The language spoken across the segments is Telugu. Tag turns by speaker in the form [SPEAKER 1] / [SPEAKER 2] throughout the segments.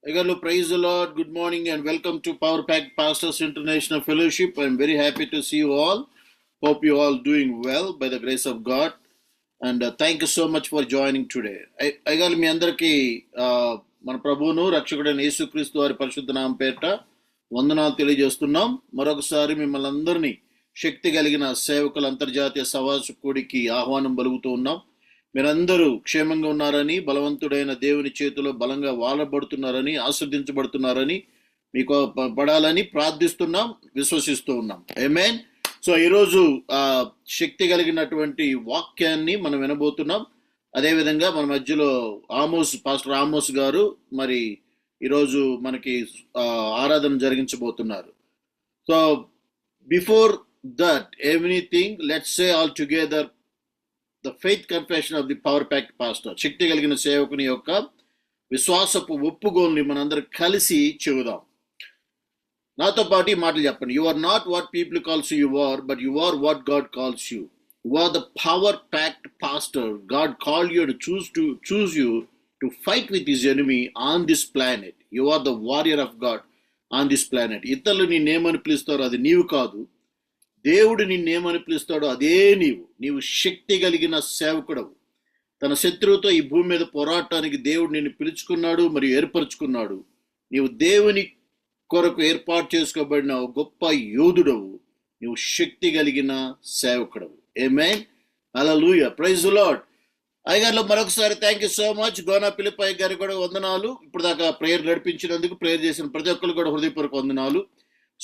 [SPEAKER 1] Again, praise the Lord. Good morning and welcome to Power Pack Pastors International Fellowship. I'm very happy to see you all. Hope you all doing well by the grace of God. And thank you so much for joining today. అయ్యగారు మీ అందరికీ మన ప్రభువును రక్షకుడైన యేసుక్రీస్తు వారి పరిశుద్ధ నామం పేరిట వందనాలు తెలియజేస్తున్నాం. మరొకసారి మిమ్మల్ని అందరినీ శక్తి కలిగిన సేవకుల అంతర్జాతీయ సమావేశ కూడికి ఆహ్వానం పలుకుతూ ఉన్నాం. మీరందరూ క్షేమంగా ఉన్నారని, బలవంతుడైన దేవుని చేతిలో బలంగా వాడబడుతున్నారని, ఆస్వాదించబడుతున్నారని, మీకు పడాలని ప్రార్థిస్తున్నాం, విశ్వసిస్తూ ఉన్నాం. ఆమేన్. సో ఈరోజు శక్తి కలిగినటువంటి వాక్యాన్ని మనం వినబోతున్నాం. అదేవిధంగా మన మధ్యలో పాస్టర్ ఆమోస్ గారు మరి ఈరోజు మనకి ఆరాధన జరిగించబోతున్నారు. So before that everything let's say all together the faith confession of the power packed pastor. శక్తి కలిగిన సేవకుని యొక్క విశ్వాసపు ఒప్పుకోల్ని మనందరం కలిసి చెబుదాం. నాతో పాటు ఈ మాటలు చెప్పండి. You are not what people calls you are, but you are what God calls you. You are the power packed pastor. God called you to choose you to fight with his enemy on this planet. You are the warrior of God on this planet. ఇతరులు నిన్నేమని పిలుస్తారో అది నీవు కాదు, దేవుడు నిన్నేమని పిలుస్తాడో అదే నీవు శక్తి కలిగిన సేవకుడవు. తన శత్రువుతో ఈ భూమి మీద పోరాటానికి దేవుడు నిన్ను పిలుచుకున్నాడు మరియు ఏర్పరచుకున్నాడు. నీవు దేవుని కొరకు ఏర్పాటు చేసుకోబడిన గొప్ప యోధుడవు. నీవు శక్తి కలిగిన సేవకుడవు. ఆమేన్. హల్లెలూయా. Praise the lord. అయ్యగారు మరొకసారి thank you so much. Gona Philip అయ్య గారికి కూడా వందనాలు. ఇప్పుడు దాకా ప్రేయర్ నడిపించినందుకు, ప్రేయర్ చేసిన ప్రతి ఒక్కరు కూడా హృదయపూర్వక వందనాలు.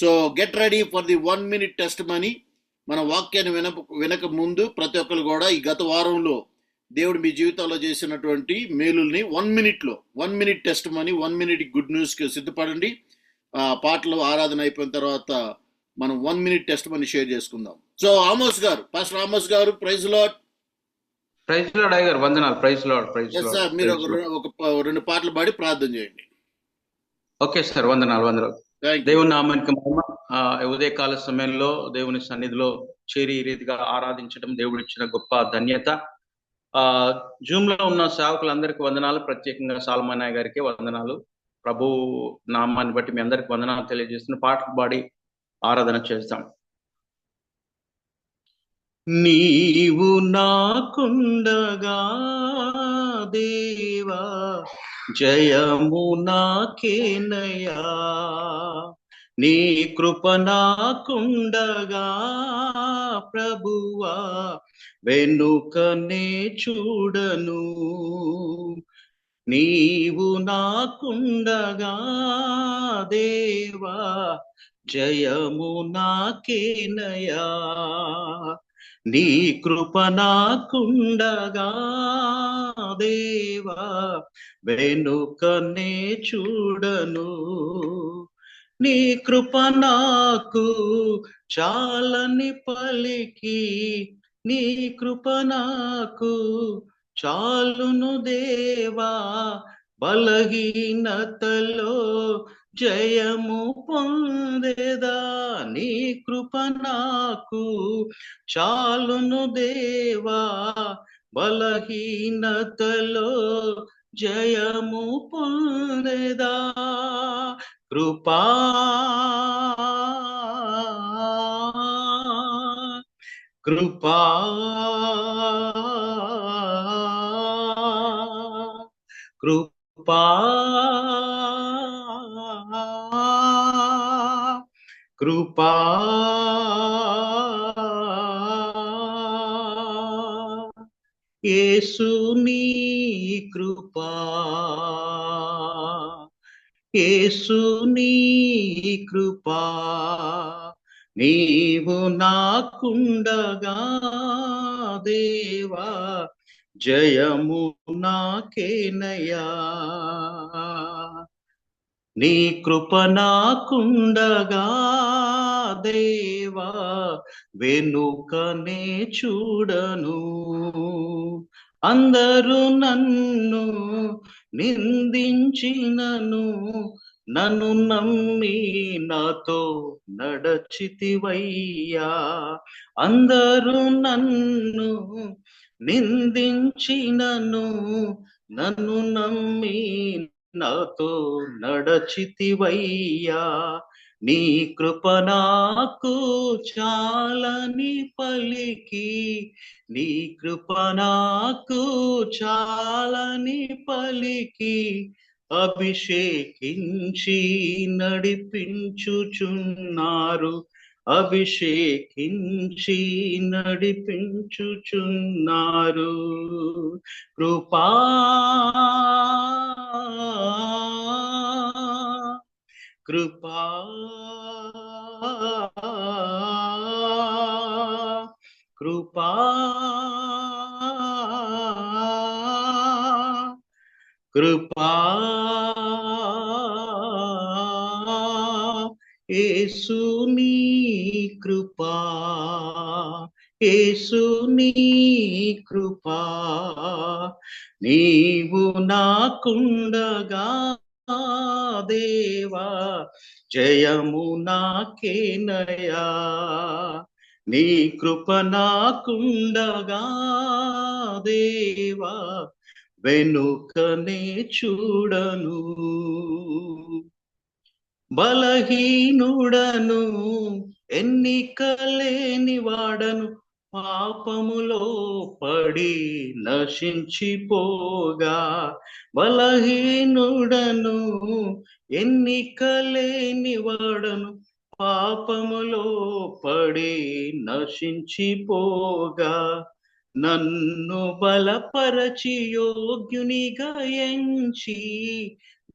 [SPEAKER 1] So get ready for the 1 minute test money. మన వాక్యాన్ని వినక ముందు ప్రతి ఒక్కరు కూడా ఈ గత వారంలో దేవుడు మీ జీవితాల్లో చేసినటువంటి మేలుల్ని 1 minute test money, 1 minute good న్యూస్కి సిద్ధపడండి. పాటలు ఆరాధన అయిపోయిన తర్వాత మనం 1 minute టెస్ట్ మనీ షేర్ చేసుకుందాం. సో ఆమోస్ గారు, పాస్టర్ ఆమోస్ గారు, ప్రైజ్ లార్డ్.
[SPEAKER 2] ప్రైజ్ లార్డ్ అయ్య గారు, వందనాలు. Praise lord.
[SPEAKER 1] సార్ మీరు ఒక 2 పాటలు పాడి ప్రార్థన చేయండి.
[SPEAKER 2] ఓకే సార్, వందనాలు. దేవుని నామానికి మహిమ. ఉదయకాల సమయంలో దేవుని సన్నిధిలో చేరి ఈ రీతిగా ఆరాధించడం దేవుడు ఇచ్చిన గొప్ప ధన్యత. జూమ్ లో ఉన్న సేవకులందరికీ వందనాలు, ప్రత్యేకంగా సాల్మానాయ్ గారికి వందనాలు. ప్రభు నామాన్ని బట్టి మీ అందరికి వందనాలు తెలియజేస్తున్న పాటలు పాడి ఆరాధన చేస్తాం. నీవు నాకుండగా దేవా జయము నాకేనయా, నీ కృప నాకుండగా ప్రభువా వెనుకనే చూడను. నీవు నాకుండగా దేవా జయము నాకేనయా, నీ కృప నాకుండగా దేవా వెనుకనే చూడను. నీ కృప నాకు చాలని పలికి, నీ కృప నాకు చాలును దేవా, బలహీనతలో జయము పొందేదా. నీ కృప నాకు చాలును దేవా, బలహీనతలో జయము పొందేదా. కృపా కృపా కృపా కృపా యేసు నీ కృపా, యేసు నీ కృపా, నీవు నాకుండగా దేవా జయము నాకేనయా, నీ కృప నాకుండగా దేవా వెనుకనే చూడను. అందరూ నన్ను నిందించినను, నన్ను నమ్మి నాతో నడచితివయ్యా. అందరూ నన్ను నిందించినను, నన్ను నమ్మి నాతో నడచితివయ్యా, నీ కృప నాకు చాలని పలికి, నీ కృప నాకు చాలని పలికి, అభిషేకించి నడిపించుచున్నారు, అభిషేకించి నడిపించుచున్నారు. కృపా కృపా కృపా కృపా యేసు నీ కృపా, యేసు నీ కృపా, నీవు నాకుండగా దేవా జయము నాకేనయా, నీ కృప నాకుండగా దేవా వెనుకనే చూడను. బలహీనుడను, ఎన్నికలేని వాడను, పాపములో పడి నశించిపోగా. బలహీనుడను, ఎన్నికలేని వాడను, పాపములో పడి నశించిపోగా. నన్ను బలపరచి యోగ్యునిగా ఎంచి,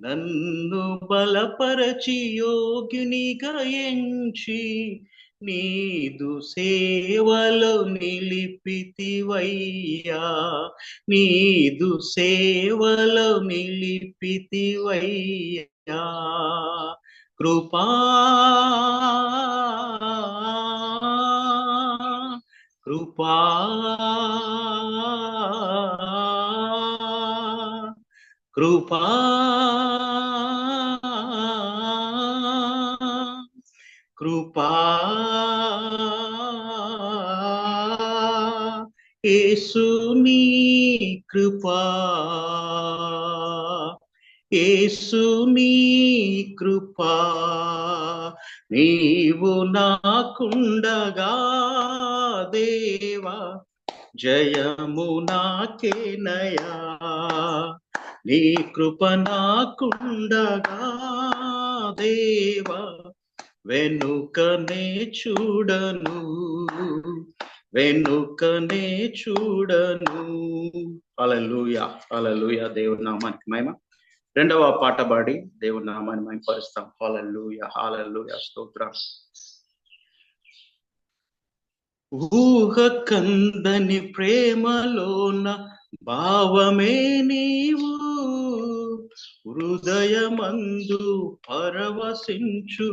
[SPEAKER 2] నన్ను బలపరచి యోగ్యునిగా ఎంచి, నీదు సేవలో నిలిపితివయ్యా, నీదు సేవలో నిలిపితివయ్యా. కృపా కృపా కృపా కృపా యేసు నీ కృపా, యేసు నీ కృపా, నీవు నాకుండగా దేవా జయము నాకేనయా, నీ కృప నాకుండగా దేవా వెనుకనే చూడను, వెనుకనే చూడను. హల్లెలూయా, హల్లెలూయా. దేవుని నామానికి మహిమ. రెండవ పాట పాడి దేవుని నామాన్ని మహిమపరుస్తాం. హల్లెలూయా, హల్లెలూయా, స్తోత్రం. ఊహ కందని ప్రేమలోన భావమే నీవు, హృదయమందు పరవశించు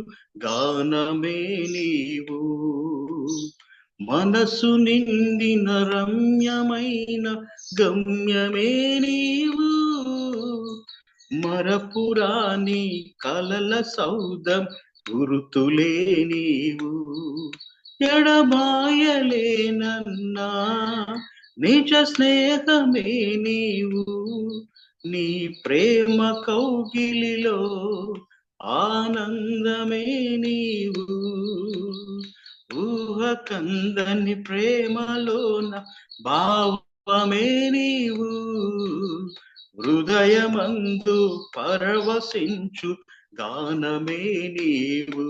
[SPEAKER 2] గానమే నీవు, మనసు నిండిన రమ్యమైన గమ్యమే నీవు, మరపురాని కలల సౌదం గురుతులే నీవు, ఎడబాయలేనన్నా నిజ స్నేహమే నీవు, నీ ప్రేమ కౌగిలిలో ఆనందమే నీవు, ఊహ కందని ప్రేమలోన భావమే నీవు, హృదయమందు పరవశించు గానమే నీవు,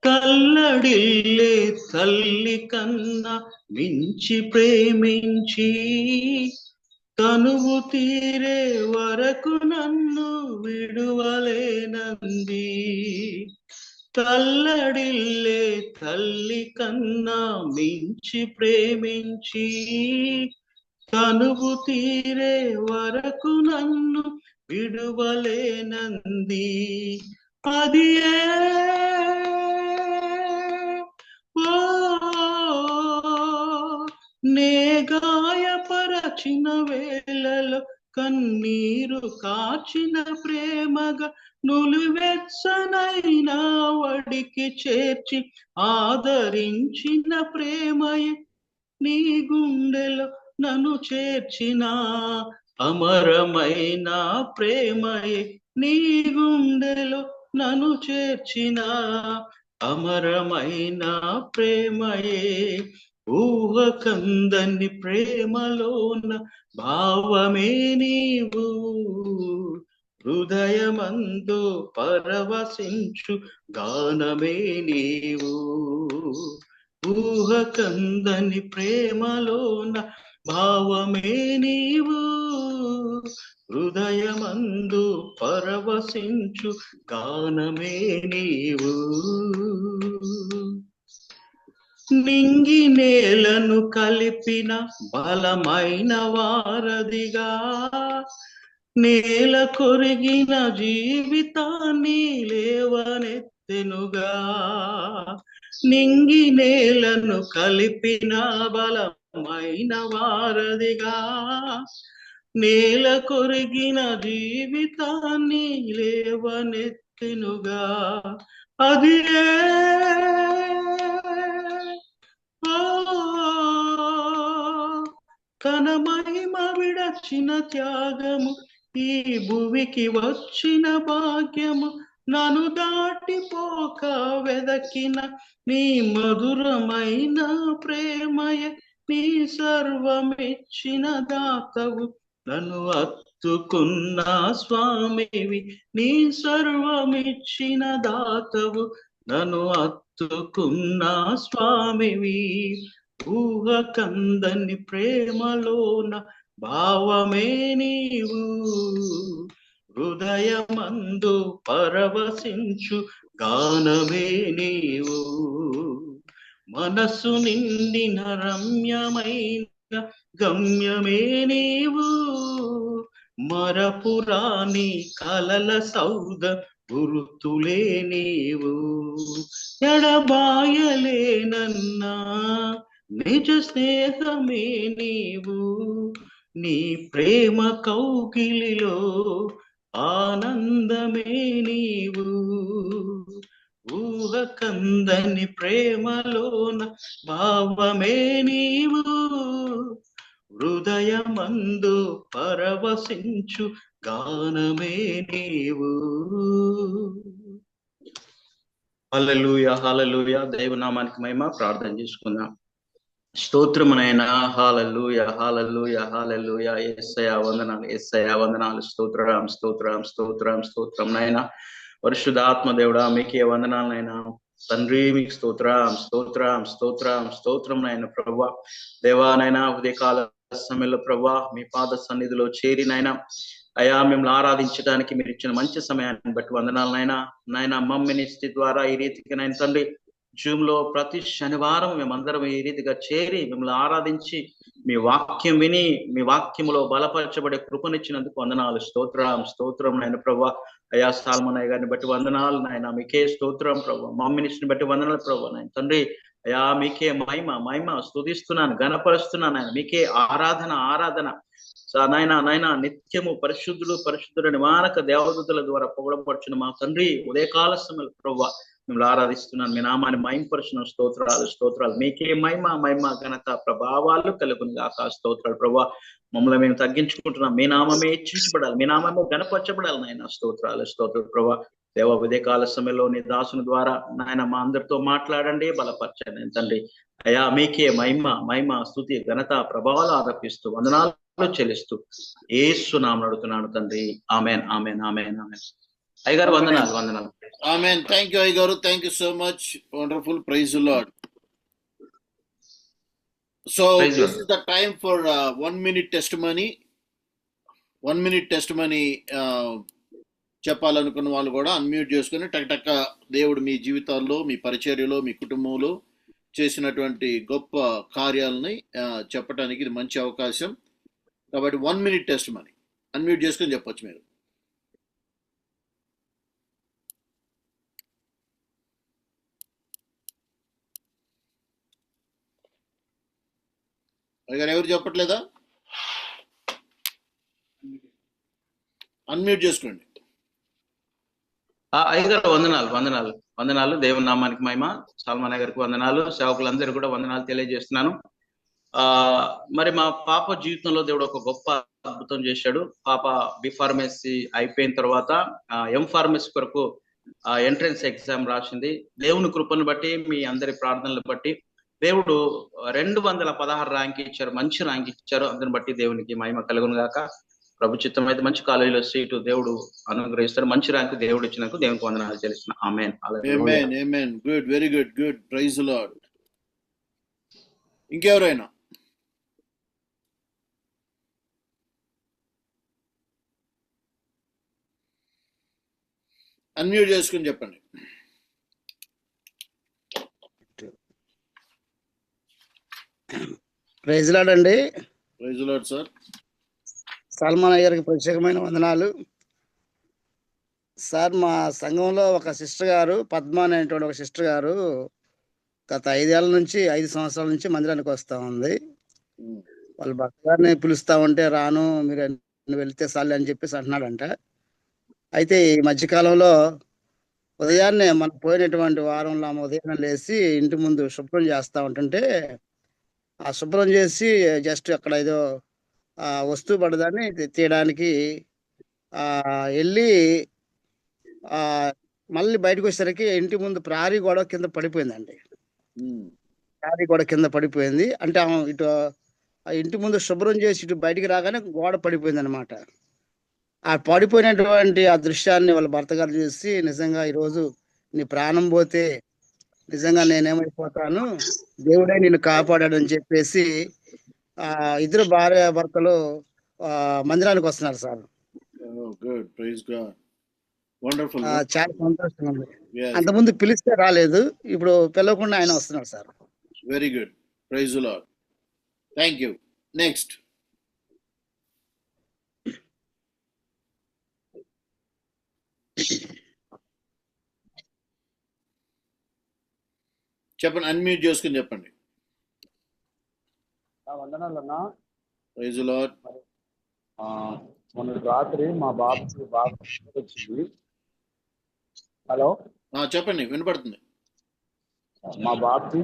[SPEAKER 2] కల్లడిల్లే తల్లి కన్నా మించి ప్రేమించి, తనువు తీరే వరకు నన్ను విడువలేనంది, కల్లడిల్లే తల్లి కన్నా మించి ప్రేమించి, తనువు తీరే వరకు నన్ను విడువలేనంది, అది నే గాయపరచిన వేళలో కన్నీరు కాచిన ప్రేమగా నులివెచ్చనైన వడికి చేర్చి ఆదరించిన ప్రేమయే, నీ గుండెలో నన్ను చేర్చిన అమరమైన ప్రేమయే నీ గుండెలో నన్ను చేర్చిన అమరమైన ప్రేమయే ఊహకందని ప్రేమలోన భావమే నీవు హృదయమందు పరవశించు గానమే నీవు ఊహకందని ప్రేమలోన భావమే నీవు హృదయమందు పరవశించు గానమే నీవు నింగి నేలను కలిపిన బలమైన వారధిగా నేల కొరిగిన జీవితాన్ని లేవనెత్తెనుగా నింగి నేలను కలిపిన బలమైన వారధిగా నేల కొరిగిన జీవితాన్ని లేవనెత్తెనుగా అది తన మహిమ విడచిన త్యాగము ఈ భూమికి వచ్చిన భాగ్యము నన్ను దాటిపోక వెదకిన నీ మధురమైన ప్రేమయ నీ సర్వమిచ్చిన దాతవు నన్ను అత్తుకున్న స్వామివి నీ సర్వమిచ్చిన దాతవు నన్ను అత్తుకున్న స్వామివి ఊహకందని ప్రేమలోన భావమే నీవు హృదయమందు పరవశించు గానమే నీవు మనసు నిండిన రమ్యమైన గమ్యమే నీవు మరపురాని కలల సౌద గురుతులే నీవు ఎడబాయలేనన్నా నిజ స్నేహమే నీవు నీ ప్రేమ కౌగిలిలో ఆనందమే నీవు ఊహకందని ప్రేమలోన భావమే నీవు హృదయమందు పరవశించు గానమే నీవు. హల్లెలూయా హల్లెలూయా. దైవనామానికి మహిమ. ప్రార్థన చేసుకుందాం. స్తోత్రమునైనా హల్లెలూయా హల్లెలూయా హల్లెలూయా. యేసయ్యా వందనాలు, యేసయ్యా వందనాలు. స్తోత్రం స్తోత్రం స్తోత్రం స్తోత్రం నైనా. పరిశుద్ధాత్మ దేవుడా మీకే వందనాలనైనా. తండ్రి మీకు స్తోత్రం స్తోత్రం స్తోత్రం స్తోత్రం నైనా. ప్రభువా దేవానైనా ఉదయకాల సమయంలో ప్రభువా మీ పాద సన్నిధిలో చేరినైనా అయా మిమ్మల్ని ఆరాధించడానికి మీరు ఇచ్చిన మంచి సమయాన్ని బట్టి వందనాలనైనా. నాయన మమ్మీని స్థితి ద్వారా ఈ రీతికి నాయన తండ్రి జూమ్ లో ప్రతి శనివారం మేమందరం ఈ రీతిగా చేరి మిమ్మల్ని ఆరాధించి మీ వాక్యం విని మీ వాక్యములో బలపరచబడే కృపనిచ్చినందుకు వందనాలు. స్తోత్రం స్తోత్రం నాయన ప్రభా. అయా సాల్మనయ్య గారిని బట్టి వందనాలు నాయన. మీకే స్తోత్రం ప్రభా. మా మినిస్ట్రీని బట్టి వందనాలు ప్రభా. నాయన తండ్రి అయా మీకే మహిమ మహిమ స్తుతిస్తున్నాను, గణపరుస్తున్నాను ఆయన. మీకే ఆరాధన ఆరాధన నాయన. నిత్యము పరిశుద్ధులని మానక దేవదూతల ద్వారా పొగడపరచున మా తండ్రి ఉదయకాల సమయంలో ప్రభా మిమ్మల్ని ఆరాధిస్తున్నాను. మీ నామాన్ని మహిమపరచున. స్తోత్రాలు స్తోత్రాలు. మీకే మహిమ మహిమ ఘనత ప్రభావాలు కలుగును గాక. స్తోత్రాలు ప్రభా. మమ్మల్ని మేము తగ్గించుకుంటున్నాం. మీ నామమే హెచ్చించబడాలి, మీ నామమే గణపరచబడాలి నాయన. స్తోత్రాలు స్తోత్రాలు ప్రభా. దేవ ఉదయకాల సమయంలో నీ దాసుని ద్వారా నాయన మా అందరితో మాట్లాడండి, బలపరచండి తండ్రి. అయా మీకే మహిమ మహిమ స్తుతి ఘనత ప్రభావాలు ఆరోపిస్తూ వందనాలు చెల్లిస్తూ యేసు నామమున అడుగుతున్నాను తండ్రి. Amen amen amen amen. అయ్యగారు వందనాలు వందనాలు.
[SPEAKER 1] Amen. Thank you, Aygaru. Thank you so much. Wonderful. Praise the Lord. So this is the time for 1 minute testimony. 1 minute testimony చెప్పాలనుకున్న వాళ్ళు కూడా అన్మ్యూట్ చేసుకుని టక్ దేవుడు మీ జీవితాల్లో, మీ పరిచర్యలో, మీ కుటుంబంలో చేసినటువంటి గొప్ప కార్యాలని చెప్పడానికి ఇది మంచి అవకాశం. కాబట్టి 1 minute టెస్టిమనీ అన్మ్యూట్ చేసుకుని చెప్పొచ్చు మీరు. అయ్యారు ఎవరు చెప్పట్లేదా? అన్మ్యూట్ చేసుకోండి.
[SPEAKER 2] అయ్యగారు వందనాలు వందనాలు వందనాలు. దేవుని నామానికి మహిమ. సాల్మన్ గారికి వందనాలు. సేవకులందరూ కూడా వందనాలు తెలియజేస్తున్నాను. మరి మా పాప జీవితంలో దేవుడు ఒక గొప్ప అద్భుతం చేశాడు. పాప బి ఫార్మసీ అయిపోయిన తర్వాత ఎం ఫార్మసీ కొరకు ఎంట్రన్స్ ఎగ్జామ్ రాసింది. దేవుని కృపను బట్టి, మీ అందరి ప్రార్థనలు బట్టి దేవుడు 216 ర్యాంక్ ఇచ్చారు. మంచి ర్యాంక్ ఇచ్చారు. అందుని బట్టి దేవునికి మహిమ కలుగును గాక. ప్రభు చిత్తం అయితే మంచి కాలేజీలో సీటు దేవుడు అనుగ్రహిస్తాడు. మంచి ర్యాంక్ దేవుడు ఇచ్చినందుకు దేవునికి వందనాలు చెల్లిస్తున్నాను. ఆమేన్.
[SPEAKER 1] ఆమేన్. ఆమేన్. Good, very good, good. Praise the lord. ఇంకెవరైనా? అన్మ్యూట్ చేసుకుని చెప్పండి.
[SPEAKER 3] ప్రైజ్ లార్డ్ అండి.
[SPEAKER 1] Praise the lord sir.
[SPEAKER 3] Salman అయ్యర్కి ప్రత్యేకమైన వందనాలు సార్. మా సంఘంలో ఒక సిస్టర్ గారు, పద్మ అనేటువంటి ఒక సిస్టర్ గారు గత 5 సంవత్సరాల నుంచి మందిరానికి వస్తూ ఉంది. వాళ్ళ భర్త గారిని పిలుస్తా ఉంటే రాను, మీరు వెళ్తే చాలు అని చెప్పేసి అంటున్నాడంట. అయితే ఈ మధ్యకాలంలో ఉదయాన్నే మనం పోయినటువంటి వారంలో ఆమె ఉదయాన్నే లేచి ఇంటి ముందు శుభ్రం చేస్తూ ఉంటుంటే, ఆ శుభ్రం చేసి జస్ట్ అక్కడ ఏదో వస్తువు పడదాన్ని తీయడానికి వెళ్ళి మళ్ళీ బయటకు వచ్చేసరికి ఇంటి ముందు ప్రహరీ గోడ కింద పడిపోయిందండి. ప్రహరీ గోడ కింద పడిపోయింది అంటే ఆమె ఇటు ఇంటి ముందు శుభ్రం చేసి ఇటు బయటికి రాగానే గోడ పడిపోయింది అనమాట. ఆ పడిపోయినటువంటి ఆ దృశ్యాన్ని వాళ్ళ భర్త గారు చూసి, నిజంగా ఈరోజు నీ ప్రాణం పోతే నిజంగా నేనేమైపోతాను, దేవుడే నిన్ను కాపాడాడని చెప్పేసి ఇద్దరు భార్య భర్తలు మందిరానికి వస్తున్నారు సార్. చాలా సంతోషంగా ఉంది. అంతకుముందు పిలిస్తే రాలేదు, ఇప్పుడు పిలవకుండా ఆయన వస్తున్నారు sir.
[SPEAKER 1] Very good. Praise the lord. Thank you. Next చెప్పండి. అన్మ్యూట్ చేసుకుని చెప్పండి.
[SPEAKER 4] వందనాలన్నా.
[SPEAKER 1] Praise the lord.
[SPEAKER 4] మొన్న రాత్రి మా బాబుకి బాగా వచ్చింది. హలో,
[SPEAKER 1] చెప్పండి, వినపడుతుంది.
[SPEAKER 4] మా బాబుకి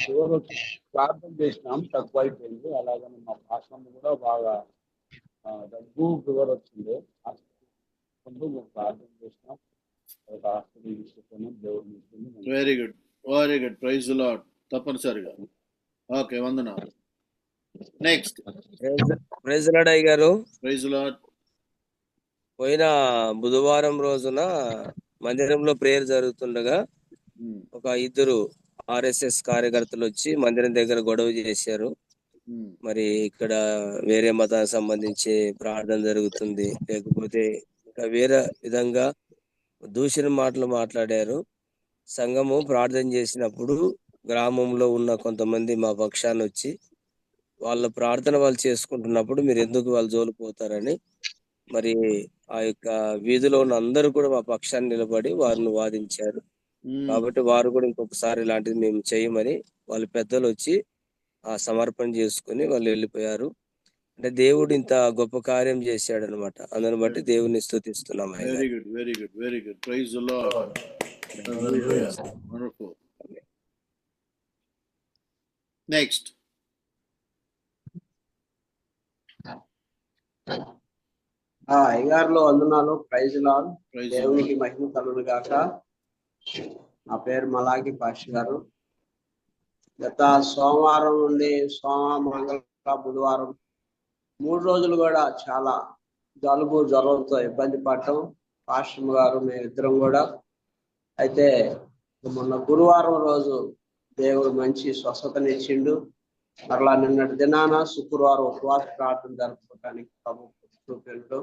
[SPEAKER 4] ఫీవర్ వచ్చి ప్రార్థన చేసినాం, తక్కువ అయిపోయింది. అలాగని మా పాస్టర్ కూడా బాగా దగ్గు ఫీవర్ వచ్చింది. మేము ప్రార్థన చేసినాం, హాస్పిటల్ తీసుకుని దేవుడు.
[SPEAKER 1] Very good, very good. Praise the Lord. తప్పనిసరిగా. ఓకే, వందనాలు. నెక్స్ట్.
[SPEAKER 5] ప్రైజ్ లార్డ్ అయ్య గారు.
[SPEAKER 1] Praise Lord.
[SPEAKER 5] పోయిన బుధవారం రోజున మందిరంలో ప్రేయర్ జరుగుతుండగా ఒక 2 RSS కార్యకర్తలు వచ్చి మందిరం దగ్గర గొడవ చేశారు. మరి ఇక్కడ వేరే మతానికి సంబంధించి ప్రార్థన జరుగుతుంది, లేకపోతే ఇంకా వేరే విధంగా దూషణ మాటలు మాట్లాడారు. సంఘము ప్రార్థన చేసినప్పుడు గ్రామంలో ఉన్న కొంతమంది మా పక్షాన్ని వచ్చి వాళ్ళ ప్రార్థన వాళ్ళు చేసుకుంటున్నప్పుడు మీరు ఎందుకు వాళ్ళు జోలిపోతారని మరి ఆ యొక్క వీధిలో ఉన్న అందరూ కూడా మా పక్షాన్ని నిలబడి వారిని వాదించారు. కాబట్టి వారు కూడా ఇంకొకసారి ఇలాంటిది మేము చేయమని వాళ్ళ పెద్దలు వచ్చి సమర్పణ చేసుకుని వాళ్ళు వెళ్ళిపోయారు. అంటే దేవుడు ఇంత గొప్ప కార్యం చేశాడు అనమాట. అందుని బట్టి దేవుని స్తుతిస్తున్నాం.
[SPEAKER 1] Very good, very good, very good. Praise the lord. Wonderful. Next.
[SPEAKER 6] అయ్యగారులో వందనాలు. Praise lord. దేవునికి మహిమ కలుగును గాక. నా పేరు మలాకి పాషి గారు. గత సోమవారం నుండి మంగళ బుధవారం 3 రోజులు కూడా చాలా జలుబు జ్వరంతో ఇబ్బంది పడటం పాస్టర్ గారు మేమిద్దరం కూడా. అయితే మొన్న గురువారం రోజు దేవుడు మంచి స్వస్థతనిచ్చిండు. మరలా నిన్నటి దినాన శుక్రవారం ఉపవాస ప్రార్థన జరుపుకోవడానికి ప్రభు చూపించు.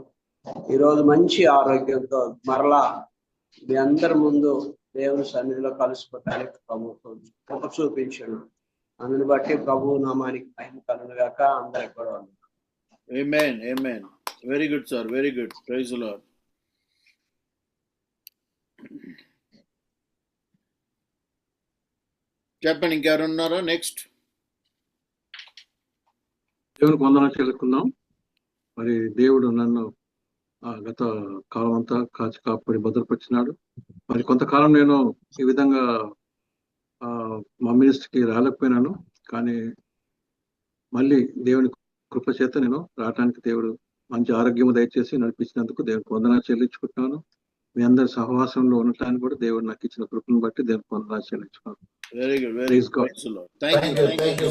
[SPEAKER 6] ఈరోజు మంచి ఆరోగ్యంతో మరలా మీ అందరి ముందు దేవుని సన్నిధిలో కలుసుకోవటానికి ప్రభుత్వం కృప చూపించాడు. అందుని బట్టి ప్రభు నామానికి మహిమ కలుగును గాక. అందరికి కూడా
[SPEAKER 1] ఆమేన్, ఆమేన్. Very good sir, very good. Praise the lord. చెప్పండి, ఇంకెవరు ఉన్నారో? నెక్స్ట్.
[SPEAKER 7] దేవునికి వందనాలు చెల్లుకుందాం. మరి దేవుడు నన్ను గత కాలం అంతా కాచి కాపాడి భద్రపరిచినాడు. మరి కొంతకాలం నేను ఈ విధంగా మా మినిస్ట్రీకి రాలేకపోయినాను. కానీ మళ్ళీ దేవుని కృప చేత నేను రావడానికి దేవుడు మంచి ఆరోగ్యం దయచేసి నడిపించినందుకు దేవునికి వందనాలు చెల్లించుకుంటున్నాను. మీ అందరి సహవాసంలో ఉండటానికి కూడా దేవుడు నాకు ఇచ్చిన కృపను బట్టి దేవునికి వందనాలు చెల్లించుకున్నాను.
[SPEAKER 1] Very good, very good. Thank you.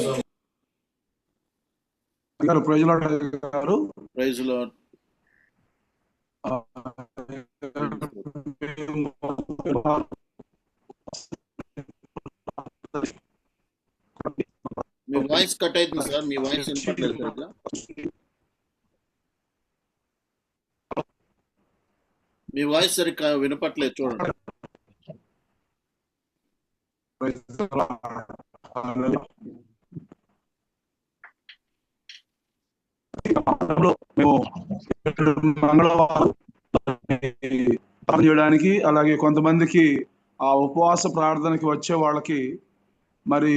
[SPEAKER 8] Praise lord గారు.
[SPEAKER 1] Praise lord. మీ వాయిస్ కట్ అవుతుంది సార్, మీ వాయిస్ వినపట్లేదు సరిగ్గా. మీ వాయిస్ సరిగ్గా వినపట్లేదు, చూడండి.
[SPEAKER 8] మేము మంగళవారం చేయడానికి, అలాగే కొంతమందికి ఆ ఉపవాస ప్రార్థనకి వచ్చే వాళ్ళకి, మరి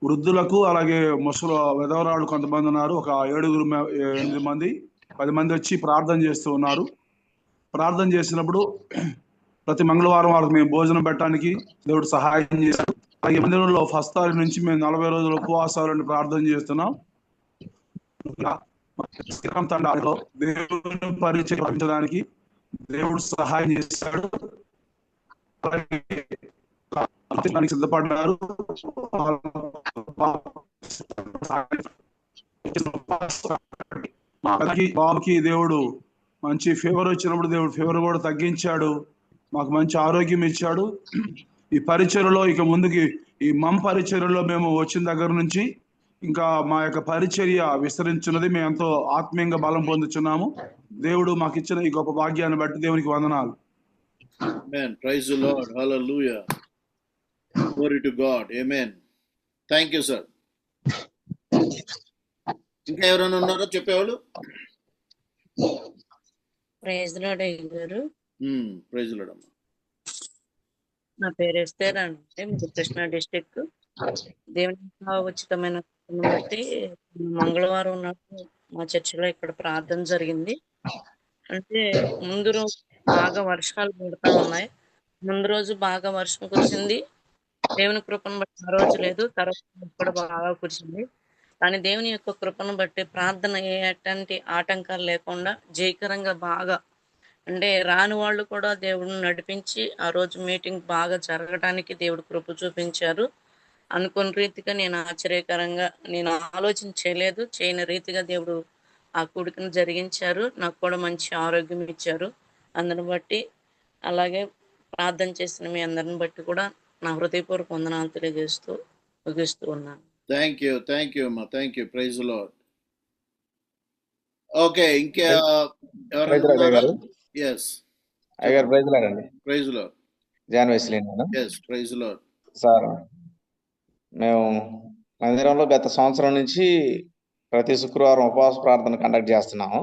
[SPEAKER 8] వృద్ధులకు, అలాగే ముసలి విధవరాళ్ళు కొంతమంది ఉన్నారు. ఒక 7-8 మంది 10 మంది వచ్చి ప్రార్థన చేస్తూ ఉన్నారు. ప్రార్థన చేసినప్పుడు ప్రతి మంగళవారం వాళ్ళకి మేము భోజనం పెట్టడానికి దేవుడు సహాయం చేశాడు. అలాగే మందిరంలో ఫస్ట్ తారీఖు నుంచి మేము 40 రోజుల ఉపవాసాలను ప్రార్థన చేస్తున్నాం. దేవుని పరిచయించడానికి దేవుడు సహాయం చేశాడు. సిద్ధపడ్డారు. బాబుకి దేవుడు మంచి ఫీవర్ వచ్చినప్పుడు దేవుడు ఫీవర్ కూడా తగ్గించాడు. మాకు మంచి ఆరోగ్యం ఇచ్చాడు. ఈ పరిచర్యలో ఇక ముందుకి, ఈ పరిచర్యలో మేము వచ్చిన దగ్గర నుంచి ఇంకా మా యొక్క పరిచర్య విస్తరించున్నది. మేము ఎంతో ఆత్మీయంగా బలం పొందుచున్నాము. దేవుడు మాకు ఇచ్చిన ఈ గొప్ప భాగ్యాన్ని బట్టి దేవునికి వందనాలు.
[SPEAKER 1] Amen. Praise the Lord. Hallelujah. Glory to God. Amen. Thank you, sir. ఇంకా ఎవరైనా ఉన్నారో చెప్పేవాళ్ళు?
[SPEAKER 9] ప్రైజ్ లార్డ్ గారు.
[SPEAKER 1] ప్రైజ్ లార్డ్ అమ్మ.
[SPEAKER 9] నా పేరు ఎస్తేర్ అంటే కృష్ణా డిస్ట్రిక్ట్. దేవుని ఉచితమైన బట్టి మంగళవారం నాడు మా చర్చిలో ఇక్కడ ప్రార్థన జరిగింది. అంటే ముందు రోజు బాగా వర్షాలు పడుతూ ఉన్నాయి. ముందు రోజు బాగా వర్షం కురిసింది. దేవుని కృపను బట్టి ఆ రోజు లేదు, తర్వాత కూడా బాగా కురిసింది. కానీ దేవుని యొక్క కృపను బట్టి ప్రార్థన ఎటువంటి ఆటంకాలు లేకుండా జయకరంగా బాగా, అంటే రాని వాళ్ళు కూడా దేవుడిని నడిపించి ఆ రోజు మీటింగ్ బాగా జరగడానికి దేవుడు కృప చూపించారు. అనుకున్న రీతిగా నేను ఆశ్చర్యకరంగా, నేను ఆలోచన చేయలేదు, చేయని రీతిగా దేవుడు ఆ కూడికను జరిగించారు. నాకు కూడా మంచి ఆరోగ్యం ఇచ్చారు. అందరిని బట్టి, అలాగే ప్రార్థన చేసిన మీ అందరిని బట్టి కూడా నా హృదయపూర్వక వందనాలు తెలియజేస్తూ ముగిస్తూ ఉన్నాను.
[SPEAKER 1] థ్యాంక్ యూ అమ్మా. Thank you. Praise the Lord. Okay, ఇంకా ఎవరైనా? yes
[SPEAKER 10] అయ్యగారు ప్రైజ్ లార్డ్ అండి.
[SPEAKER 1] Praise the Lord.
[SPEAKER 10] John Wesley నేను.
[SPEAKER 1] yes praise the lord.
[SPEAKER 10] Sir, మేము మందిరంలో గత సంవత్సరం నుంచి ప్రతి శుక్రవారం ఉపవాస ప్రార్థన కండక్ట్ చేస్తున్నాము.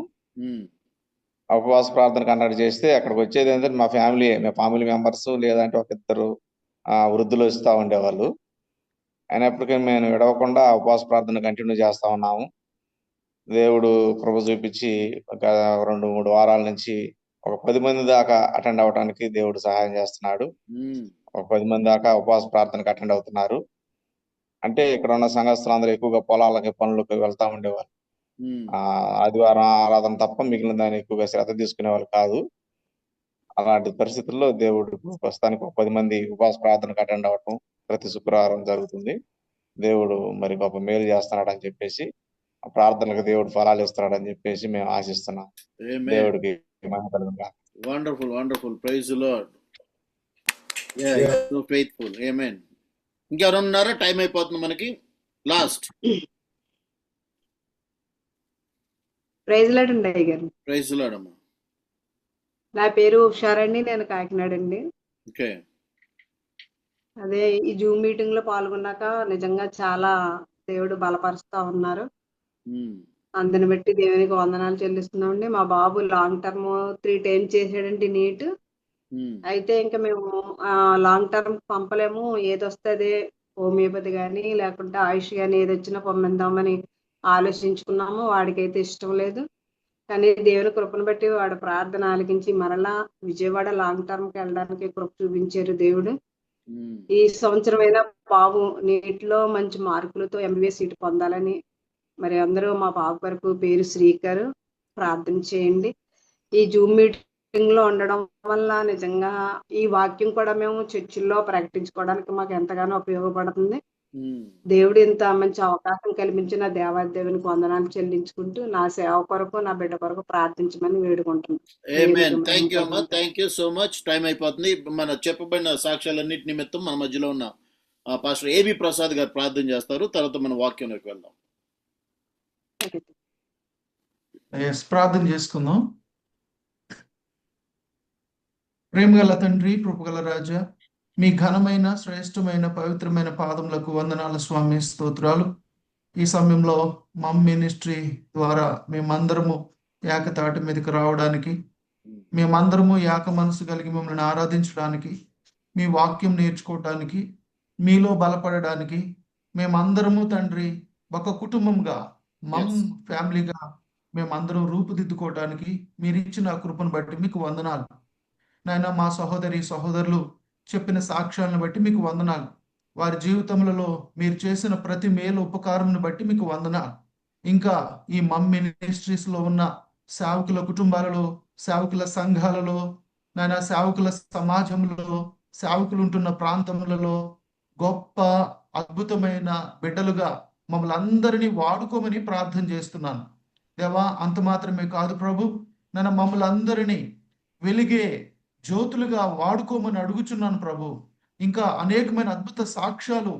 [SPEAKER 10] ఉపవాస ప్రార్థన కండక్ట్ చేస్తే అక్కడికి వచ్చేది ఏంటంటే మా ఫ్యామిలీ మెంబర్స్, లేదంటే ఒక 2 వృద్ధులు వస్తూ ఉండేవాళ్ళు. అయినప్పటికీ మేము విడవకుండా ఉపవాస ప్రార్థన కంటిన్యూ చేస్తా ఉన్నాము. దేవుడు కృప చూపించి ఒక 2-3 వారాల నుంచి ఒక 10 మంది దాకా అటెండ్ అవడానికి దేవుడు సహాయం చేస్తున్నాడు. ఒక 10 మంది దాకా ఉపవాస ప్రార్థనకు అటెండ్ అవుతున్నారు. అంటే ఇక్కడ ఉన్న సంఘస్థులందరూ ఎక్కువగా పొలాలకి, పనులకు వెళ్తా ఉండేవారు. ఆదివారం ఆరాధన తప్ప మిగిలిన దాన్ని ఎక్కువగా శ్రద్ధ తీసుకునే వాళ్ళు కాదు. అలాంటి పరిస్థితుల్లో దేవుడు ప్రస్తుతానికి ఒక 10 మంది ఉపవాస ప్రార్థనకు అటెండ్ అవ్వటం ప్రతి శుక్రవారం జరుగుతుంది. దేవుడు మరి గొప్ప మేలు చేస్తున్నాడు అని చెప్పేసి, ప్రార్థనలకు దేవుడు ఫలాలు ఇస్తున్నాడు అని చెప్పేసి మేము ఆశిస్తున్నాం. దేవుడికి మహిమ కలుగుగాక.
[SPEAKER 1] Wonderful, wonderful. Praise the lord. So faithful. ఆమేన్. ఇంకెవరు ఉన్నారా? టైం అయిపోతుంది మనకి. లాస్ట్.
[SPEAKER 11] ప్రైజ్ లార్డ్ అండి అయ్యగారు.
[SPEAKER 1] ప్రైజ్ లార్డ్ అమ్మా.
[SPEAKER 11] నా పేరు ఉషారండి, నేను కాకినాడ అండి.
[SPEAKER 1] ఓకే.
[SPEAKER 11] అదే ఈ జూమ్ మీటింగ్ లో పాల్గొన్నాక నిజంగా చాలా దేవుడు బలపరుస్తా ఉన్నారు. అందుని బట్టి దేవునికి వందనాలు చెల్లిస్తున్నామండి. మా బాబు లాంగ్ టర్మ్ 3 times చేసాడండి నీట్. అయితే ఇంకా మేము లాంగ్ టర్మ్ పంపలేము, ఏదొస్తే హోమియోపతి కానీ లేకుంటే ఆయుష్ కానీ ఏది వచ్చినా పంపిద్దామని ఆలోచించుకున్నాము. వాడికైతే ఇష్టం లేదు. కానీ దేవుని కృపను బట్టి వాడు ప్రార్థన ఆలకించి మరలా విజయవాడ లాంగ్ టర్మ్ కి వెళ్ళడానికి కృప చూపించారు దేవుడు. ఈ సంవత్సరం అయినా బాబు నీటిలో మంచి మార్కులతో MBBS సీట్ పొందాలని మరి అందరూ మా బాబు వరకు పేరు శ్రీకర్ ప్రార్థన చేయండి. ఈ జూమ్ మీటింగ్ లో ఉండడం వల్ల నిజంగా ఈ వాక్యం కూడా మేము చర్చిల్లో ప్రకటించుకోవడానికి మాకు ఎంతగానో ఉపయోగపడుతుంది. దేవుడు ఇంత మంచి అవకాశం కల్పించిన దేవాదేవునికి వందనాలు చెల్లించుకుంటూ నా సేవ కొరకు నా బిడ్డ కొరకు ప్రార్థించమని వేడుకుంటున్నాను.
[SPEAKER 1] Thank you so much. Time అయిపోతుంది. మన చెప్పబడిన సాక్ష్యాలన్నిటి నిమిత్తం మన మధ్యలో ఉన్న పాస్టర్ ఏబి ప్రసాద్ గారు ప్రార్థన చేస్తారు. తర్వాత మన వాక్యంలోకి వెళ్దాం.
[SPEAKER 12] ప్రార్థన చేసుకుందాం. ప్రేమగల తండ్రి, కృపగల రాజా, మీ ఘనమైన శ్రేష్టమైన పవిత్రమైన పాదములకు వందనాలు స్వామి, స్తోత్రాలు. ఈ సమయంలో మమ్ మినిస్ట్రీ ద్వారా మేమందరము ఏకతాటి మీదకి రావడానికి, మేమందరము ఏక మనసు కలిగి మిమ్మల్ని ఆరాధించడానికి, మీ వాక్యం నేర్చుకోవడానికి, మీలో బలపడడానికి, మేమందరము తండ్రి ఒక కుటుంబంగా మమ్ ఫ్యామిలీగా మేమందరం రూపుదిద్దుకోవడానికి మీరు ఇచ్చిన కృపను బట్టి మీకు వందనాలు నాయన. మా సహోదరి సహోదరులు చెప్పిన సాక్ష్యాలను బట్టి మీకు వందనాలు. వారి జీవితములలో మీరు చేసిన ప్రతి మేలు ఉపకారంను బట్టి మీకు వందనాలు. ఇంకా ఈ మమ్ మినిస్ట్రీస్ లో ఉన్న సేవకుల కుటుంబాలలో, సేవకుల సంఘాలలో, నాయన సేవకుల సమాజంలో, సేవకులు ఉంటున్న ప్రాంతములలో గొప్ప అద్భుతమైన బిడ్డలుగా మమ్మల్ని అందరినీ వాడుకోమని ప్రార్థన చేస్తున్నాను దేవా. అంత మాత్రమే కాదు ప్రభు, నన్ను మమ్మల్ని అందరినీ వెలిగే జ్యోతులుగా వాడుకోమని అడుగుచున్నాను ప్రభు. ఇంకా అనేకమైన అద్భుత సాక్ష్యాలు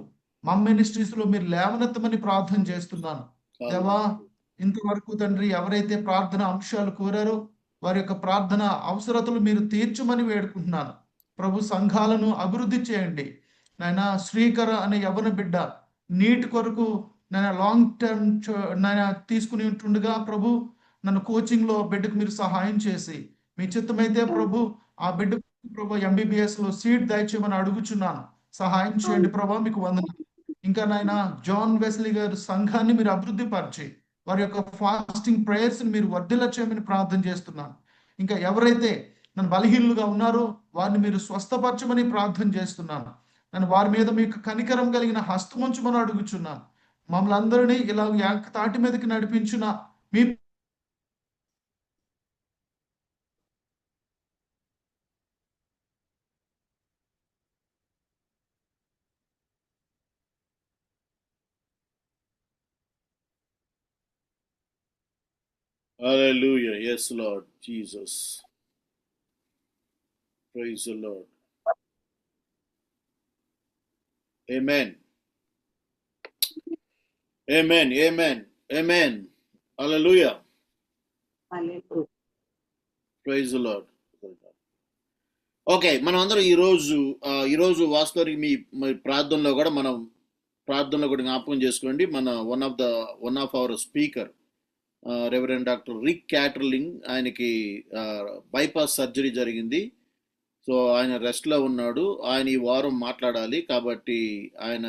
[SPEAKER 12] మమ్ మినిస్ట్రీస్ లో మీరు లేవనెత్తమని ప్రార్థన చేస్తున్నాను దేవా. ఇంతవరకు తండ్రి ఎవరైతే ప్రార్థన అంశాలు కోరారో వారి యొక్క ప్రార్థన అవసరతలు మీరు తీర్చమని వేడుకుంటున్నాను ప్రభు. సంఘాలను అభివృద్ధి చేయండి నాయన. శ్రీకర అనే యవన బిడ్డ నీట్ కొరకు నేను లాంగ్ టర్మ్ నేను తీసుకుని ఉంటుండగా ప్రభు, నన్ను కోచింగ్ లో బిడ్డకు మీరు సహాయం చేసి, మీ చిత్తమైతే ప్రభు ఆ బిడ్డకు ప్రభు MBBS లో సీట్ దయచేయమని అడుగుచున్నాను. సహాయం చేయండి ప్రభా, మీకు వందనాలు. ఇంకా నాయన జాన్ వెస్లీ గారు సంఘాన్ని మీరు అభివృద్ధి పరిచి వారి యొక్క ఫాస్టింగ్ ప్రేయర్స్ మీరు వర్ధిల్ల చేయమని ప్రార్థన చేస్తున్నాను. ఇంకా ఎవరైతే నన్ను బలహీనులుగా ఉన్నారో వారిని మీరు స్వస్థపరచమని ప్రార్థన చేస్తున్నాను. నన్ను వారి మీద మీకు కనికరం కలిగిన హస్తముంచమని అడుగుచున్నాను. మమ్మల్ని అందరినీ ఇలా తాటి మీదకి నడిపించిన మీ
[SPEAKER 1] Hallelujah. Yes, Lord Jesus. Praise the Lord. Amen. Amen. Amen. Amen. Hallelujah. Praise the Lord. Okay, మనం అందరం ఈరోజు వాస్తవానికి మీ ప్రార్థనలో కూడా జ్ఞాపకం చేసుకోండి. మన one of our speaker reverend doctor Rick Catterling, ఆయనకి బైపాస్ సర్జరీ జరిగింది. సో ఆయన రెస్ట్లో ఉన్నాడు. ఆయన ఈ వారం మాట్లాడాలి, కాబట్టి ఆయన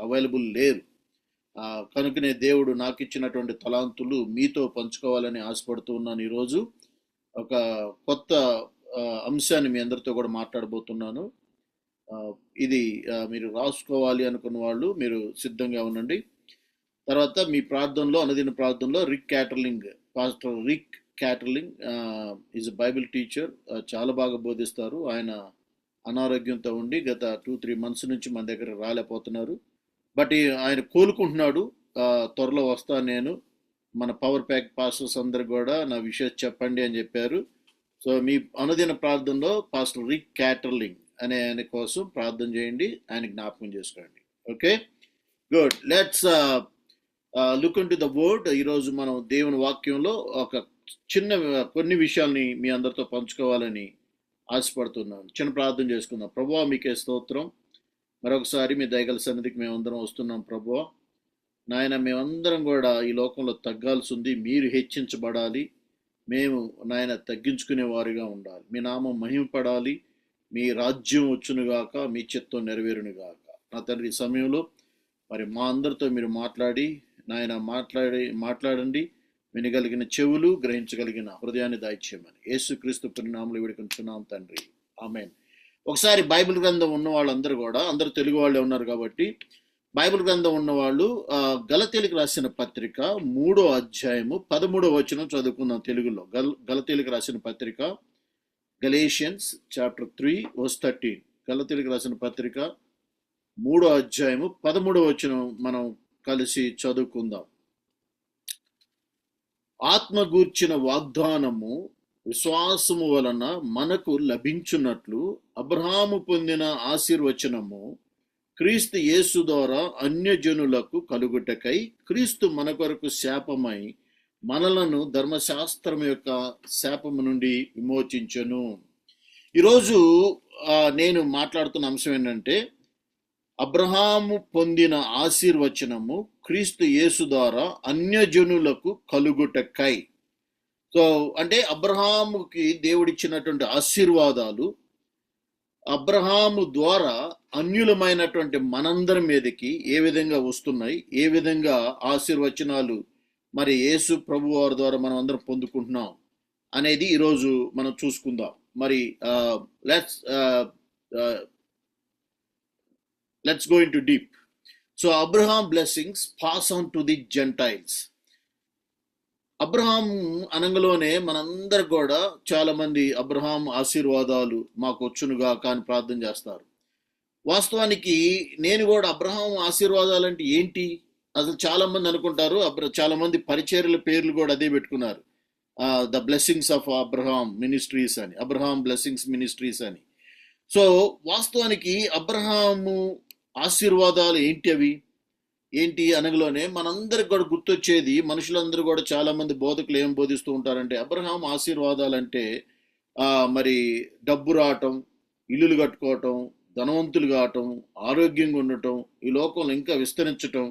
[SPEAKER 1] అవైలబుల్ లేరు. కనుకనే దేవుడు నాకు ఇచ్చినటువంటి తలాంతులు మీతో పంచుకోవాలని ఆశపడుతూ ఉన్నాను. ఈరోజు ఒక కొత్త అంశాన్ని మీ అందరితో కూడా మాట్లాడబోతున్నాను. ఇది మీరు రాసుకోవాలి అనుకున్న వాళ్ళు మీరు సిద్ధంగా ఉండండి. తర్వాత మీ ప్రార్థనలో, అనుదిన ప్రార్థనలో pastor Rick Catterling is Bible teacher, చాలా బాగా బోధిస్తారు. ఆయన అనారోగ్యంతో ఉండి గత 2-3 months నుంచి మన దగ్గర రాలేకపోతున్నారు. బట్ ఆయన కోలుకుంటున్నాడు. త్వరలో వస్తాను నేను. మన పవర్ ప్యాక్ పాస్టర్స్ అందరు కూడా నా విషయం చెప్పండి అని చెప్పారు. సో మీ అనుదిన ప్రార్థనలో పాస్టర్ రిక్ క్యాటర్లింగ్ అనే ఆయన కోసం ప్రార్థన చేయండి, ఆయన జ్ఞాపకం చేసుకోండి. Okay, good. Let's look into the word. ఈరోజు మనం దేవుని వాక్యంలో ఒక కొన్ని విషయాల్ని మీ అందరితో పంచుకోవాలని ఆశపడుతున్నాను. చిన్న ప్రార్థన చేసుకుందాం. ప్రభువా, మీకే స్తోత్రం. మరొకసారి మీ దయగల సన్నిధికి మేమందరం వస్తున్నాం. ప్రభువా నాయన, మేమందరం కూడా ఈ లోకంలో తగ్గాల్సి ఉంది, మీరు హెచ్చించబడాలి. మేము నాయన తగ్గించుకునే వారిగా ఉండాలి. మీ నామం మహిమపడాలి, మీ రాజ్యం వచ్చునుగాక, మీ చిత్తం నెరవేరునుగాక. నా తండ్రి, ఈ సమయంలో మరి మా అందరితో మీరు మాట్లాడి నాయన మాట్లాడండి. వినగలిగిన చెవులు, గ్రహించగలిగిన హృదయాన్ని దయచేయమని యేసుక్రీస్తు పరినామములో వేడుకొంచున్నాం తండ్రి, ఆమేన్. ఒకసారి బైబిల్ గ్రంథం ఉన్న వాళ్ళందరూ కూడా, అందరూ తెలుగు వాళ్ళే ఉన్నారు కాబట్టి బైబిల్ గ్రంథం ఉన్నవాళ్ళు గలతీలకు రాసిన పత్రిక 3వ అధ్యాయము 13వ వచనం చదువుకుందాం తెలుగులో. గలతీలకు రాసిన పత్రిక గలేషియన్స్ చాప్టర్ 3 వర్స్ 13. గలతీలకు రాసిన పత్రిక 3వ అధ్యాయము 13వ వచనం మనం కలిసి చదువుకుందాం. ఆత్మ గూర్చిన వాగ్దానము విశ్వాసము వలన మనకు లభించున్నట్లు అబ్రహాము పొందిన ఆశీర్వచనము క్రీస్తు యేసు ద్వారా అన్యజనులకు కలుగుటకై క్రీస్తు మన కొరకు శాపమై మనలను ధర్మశాస్త్రం యొక్క శాపము నుండి విమోచించెను. ఈరోజు నేను మాట్లాడుతున్న అంశం ఏంటంటే అబ్రహాము పొందిన ఆశీర్వచనము క్రీస్తు యేసు ద్వారా అన్యజనులకు కలుగుటకై. సో అంటే అబ్రహాముకి దేవుడిచ్చినటువంటి ఆశీర్వాదాలు అబ్రహాము ద్వారా అన్యులమైనటువంటి మనందరి మీదకి ఏ విధంగా వస్తున్నాయి, ఏ విధంగా ఆశీర్వచనాలు మరి యేసు ప్రభు వారి ద్వారా మనం అందరం పొందుకుంటున్నాం అనేది ఈరోజు మనం చూసుకుందాం. మరి let's go into deep. So Abraham blessings pass on to the Gentiles. Abraham అనంగలోనే మనందరు కూడా చాలా మంది అబ్రహాం ఆశీర్వాదాలు మాకు వచ్చునుగా కానీ ప్రార్థన చేస్తారు. వాస్తవానికి నేను కూడా అబ్రహాం ఆశీర్వాదాలు అంటే ఏంటి అసలు చాలా మంది అనుకుంటారు. చాలా మంది పరిచర్యల పేర్లు కూడా అదే పెట్టుకున్నారు, the blessings of Abraham ministries అని, అబ్రహాం బ్లెస్సింగ్స్ మినిస్ట్రీస్ అని. సో వాస్తవానికి అబ్రహాము ఆశీర్వాదాలు ఏంటి అనగలోనే మనందరికి కూడా గుర్తొచ్చేది, మనుషులందరూ కూడా చాలా మంది బోధకులు ఏం బోధిస్తూ ఉంటారంటే అబ్రహాం ఆశీర్వాదాలు అంటే మరి డబ్బు రావటం, ఇల్లులు కట్టుకోవటం, ధనవంతులు కావటం, ఆరోగ్యంగా ఉండటం, ఈ లోకంలో ఇంకా విస్తరించటం,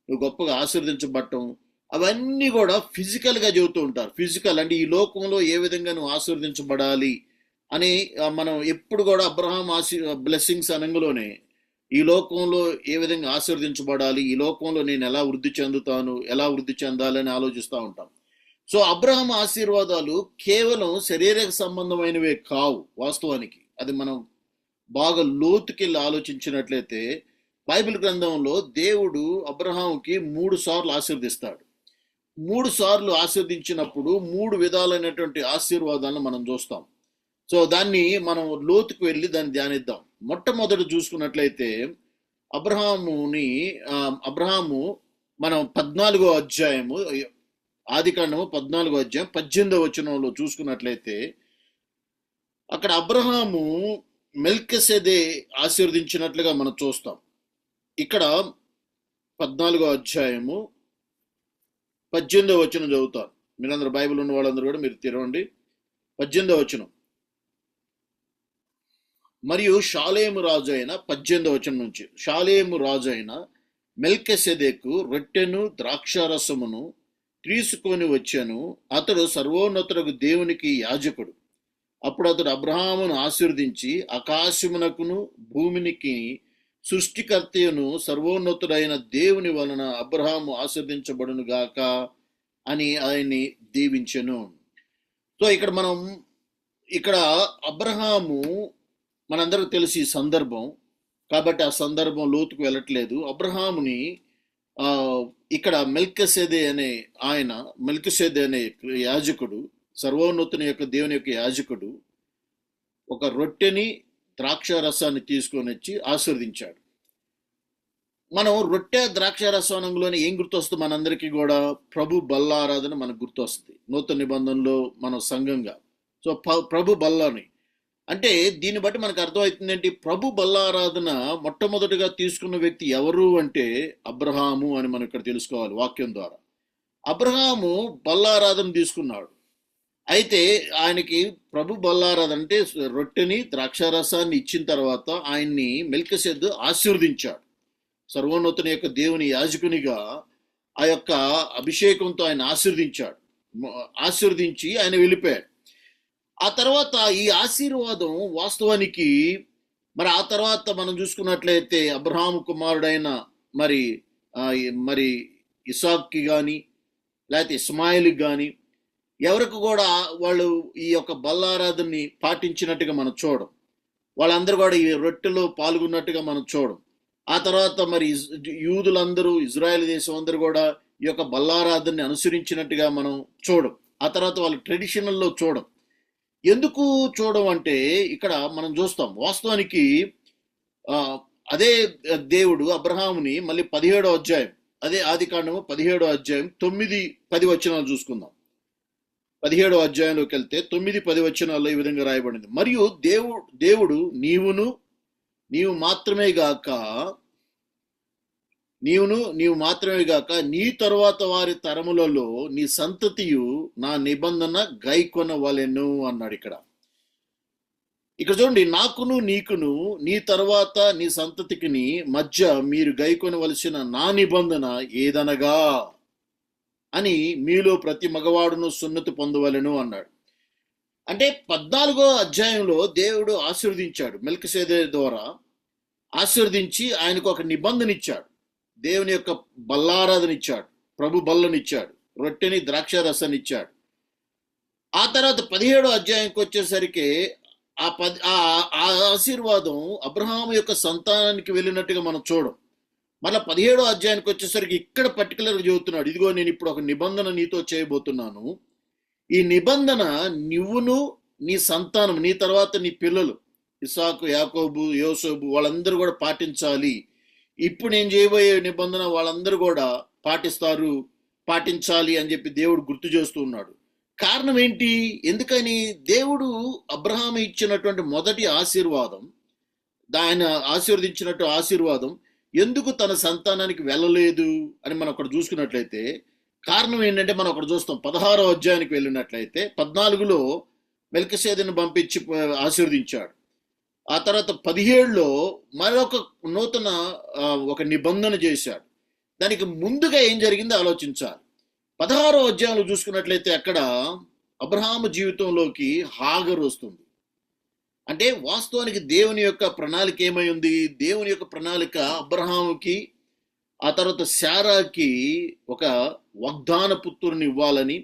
[SPEAKER 1] గొప్పగా ఆశీర్వదించబడటం, అవన్నీ కూడా ఫిజికల్గా చెబుతూ ఉంటారు. ఫిజికల్ అంటే ఈ లోకంలో ఏ విధంగా నువ్వు ఆశీర్వదించబడాలి అని మనం ఎప్పుడు కూడా అబ్రహాం బ్లెస్సింగ్స్ అనగలోనే ఈ లోకంలో ఏ విధంగా ఆశీర్వదించబడాలి, ఈ లోకంలో నేను ఎలా వృద్ధి చెందుతాను, ఎలా వృద్ధి చెందాలని ఆలోచిస్తూ ఉంటాం. సో అబ్రహాం ఆశీర్వాదాలు కేవలం శరీరక సంబంధమైనవే కావు. వాస్తవానికి అది మనం బాగా లోతుకెళ్ళి ఆలోచించినట్లయితే బైబిల్ గ్రంథంలో దేవుడు అబ్రహాంకి 3 సార్లు ఆశీర్దిస్తాడు. 3 సార్లు ఆశీర్దించినప్పుడు 3 విధాలైనటువంటి ఆశీర్వాదాలను మనం చూస్తాం. సో దాన్ని మనం లోతుకు వెళ్ళి దాన్ని ధ్యానిద్దాం. మొట్టమొదటి చూసుకున్నట్లయితే అబ్రహాము మనం 14వ అధ్యాయము ఆదికాండము 14వ అధ్యాయం 18వ వచనంలో చూసుకున్నట్లయితే అక్కడ అబ్రహాము మెల్కిసెదే ఆశీర్వదించినట్లుగా మనం చూస్తాం. ఇక్కడ 14వ అధ్యాయము 18వ వచనం చదువుతాను. మీరందరూ బైబిల్ ఉన్న వాళ్ళందరూ కూడా మీరు తెరవండి. 18వ వచనం. మరియు షాలేము రాజు అయిన 18వ వచనం నుంచి, షాలేము రాజు అయిన మెల్కిసెదెకు రొట్టెను ద్రాక్షారసమును తీసుకొని వచ్చాను. అతడు సర్వోన్నతులకు దేవునికి యాజకుడు. అప్పుడు అతడు అబ్రహామును ఆశీర్వదించి ఆకాశమునకును భూమినికి సృష్టికర్తయును సర్వోన్నతుడైన దేవుని వలన అబ్రహాము ఆశీర్వదించబడును గాక అని ఆయన్ని దీవించెను. సో ఇక్కడ అబ్రహాము మనందరూ తెలిసి ఈ సందర్భం కాబట్టి ఆ సందర్భం లోతుకు వెళ్ళట్లేదు. అబ్రహాముని ఇక్కడ మెల్కిసెదే అనే యాజకుడు, సర్వోన్నతుని యొక్క దేవుని యొక్క యాజకుడు ఒక రొట్టెని ద్రాక్షారసాన్ని తీసుకొని వచ్చి ఆశీర్వదించాడు. మనం రొట్టె ద్రాక్షారసానంలోనే ఏం గుర్తొస్తుంది మనందరికీ కూడా? ప్రభు బల్లారాధన మనకు గుర్తొస్తుంది నూతన నిబంధనలో మనం సంఘంగా. సో ప్రభు బల్లని అంటే దీన్ని బట్టి మనకు అర్థమవుతుంది ఏంటి? ప్రభు బల్లారాధన మొట్టమొదటిగా తీసుకున్న వ్యక్తి ఎవరు అంటే అబ్రహాము అని మనం ఇక్కడ తెలుసుకోవాలి వాక్యం ద్వారా. అబ్రహాము బల్లారాధన తీసుకున్నాడు. అయితే ఆయనకి ప్రభు బల్లారాధన అంటే రొట్టెని ద్రాక్షారసాన్ని ఇచ్చిన తర్వాత ఆయన్ని మెల్కిసెదెకు ఆశీర్వదించాడు. సర్వోన్నతుని యొక్క దేవుని యాజకునిగా ఆ యొక్క అభిషేకంతో ఆయన ఆశీర్వదించి ఆయన వెళ్ళిపోయాడు. ఆ తర్వాత ఈ ఆశీర్వాదం వాస్తవానికి మరి ఆ తర్వాత మనం చూసుకున్నట్లయితే అబ్రహాము కుమారుడైన మరి ఇసాక్కి కానీ లేకపోతే ఇస్మాయిల్కి కానీ ఎవరికి కూడా వాళ్ళు ఈ యొక్క బల్లారాధనని పాటించినట్టుగా మనం చూడం. వాళ్ళందరూ కూడా ఈ రొట్టెలో పాల్గొన్నట్టుగా మనం చూడం. ఆ తర్వాత మరి యూదులందరూ, ఇజ్రాయెల్ దేశం అందరూ కూడా ఈ యొక్క బల్లారాధనని అనుసరించినట్టుగా మనం చూడం. ఆ తర్వాత వాళ్ళ ట్రెడిషనల్లో చూడం. ఎందుకు చూడం అంటే ఇక్కడ మనం చూస్తాం వాస్తవానికి అదే దేవుడు అబ్రహాముని మళ్ళీ 17వ అధ్యాయం, అదే ఆదికాండము 17వ అధ్యాయం 9-10 వచనాలు చూసుకుందాం. 17వ అధ్యాయంలోకి వెళ్తే 9-10 వచనాల్లో ఈ విధంగా రాయబడింది. మరియు దేవుడు నీవు మాత్రమే గాక నీ తరువాత వారి తరములలో నీ సంతతియు నా నిబంధన గైకొనవలెను అన్నాడు. ఇక్కడ చూడండి, నాకును నీకును నీ తర్వాత నీ సంతతికిని మధ్య మీరు గైకొనవలసిన నా నిబంధన ఏదనగా అని మీలో ప్రతి మగవాడును సున్నతి పొందవలెను అన్నాడు. అంటే 14వ అధ్యాయంలో దేవుడు ఆశీర్వదించాడు, మెల్కీసెదెకు ద్వారా ఆశీర్వదించి ఆయనకు ఒక నిబంధన ఇచ్చాడు. దేవుని యొక్క బల్లారాధన ఇచ్చాడు, ప్రభు బల్లనిచ్చాడు, రొట్టెని ద్రాక్షారసాన్ని ఇచ్చాడు. ఆ తర్వాత 17వ అధ్యాయంకి వచ్చేసరికి ఆ ఆశీర్వాదం అబ్రహాము యొక్క సంతానానికి వెళ్ళినట్టుగా మనం చూడం. మళ్ళీ 17వ అధ్యాయానికి వచ్చేసరికి ఇక్కడ పర్టికులర్గా చెబుతున్నాడు, ఇదిగో నేను ఇప్పుడు ఒక నిబంధన నీతో చేయబోతున్నాను. ఈ నిబంధన నువ్వును నీ సంతానం, నీ తర్వాత నీ పిల్లలు ఇస్సాకు, యాకోబు, యోసేపు వాళ్ళందరూ కూడా పాటించాలి. ఇప్పుడు నేను చేయబోయే నిబంధన వాళ్ళందరూ కూడా పాటించాలి అని చెప్పి దేవుడు గుర్తు చేస్తూ ఉన్నాడు. కారణం ఏంటి? ఎందుకని? దేవుడు అబ్రహాము ఇచ్చినటువంటి మొదటి ఆశీర్వాదం, ఆయన ఆశీర్వదించినట్టు ఆశీర్వాదం ఎందుకు తన సంతానానికి వెళ్ళలేదు అని మనం అక్కడ చూసుకున్నట్లయితే కారణం ఏంటంటే మనం అక్కడ చూస్తాం. 16వ అధ్యాయానికి వెళ్ళినట్లయితే 14లో మెల్కీసెదెకును పంపించి ఆశీర్వదించాడు. ఆ తర్వాత 17లో మరొక నూతన ఒక నిబంధన చేశాడు. దానికి ముందుగా ఏం జరిగిందో ఆలోచించాలి. 16వ అధ్యాయంలో చూసుకున్నట్లయితే అక్కడ అబ్రహాము జీవితంలోకి హాగరు వస్తుంది. అంటే వాస్తవానికి దేవుని యొక్క ప్రణాళిక ఏమై ఉంది? దేవుని యొక్క ప్రణాళిక అబ్రహాముకి, ఆ తర్వాత శారాకి ఒక వాగ్దాన పుత్రుని ఇవ్వాలని,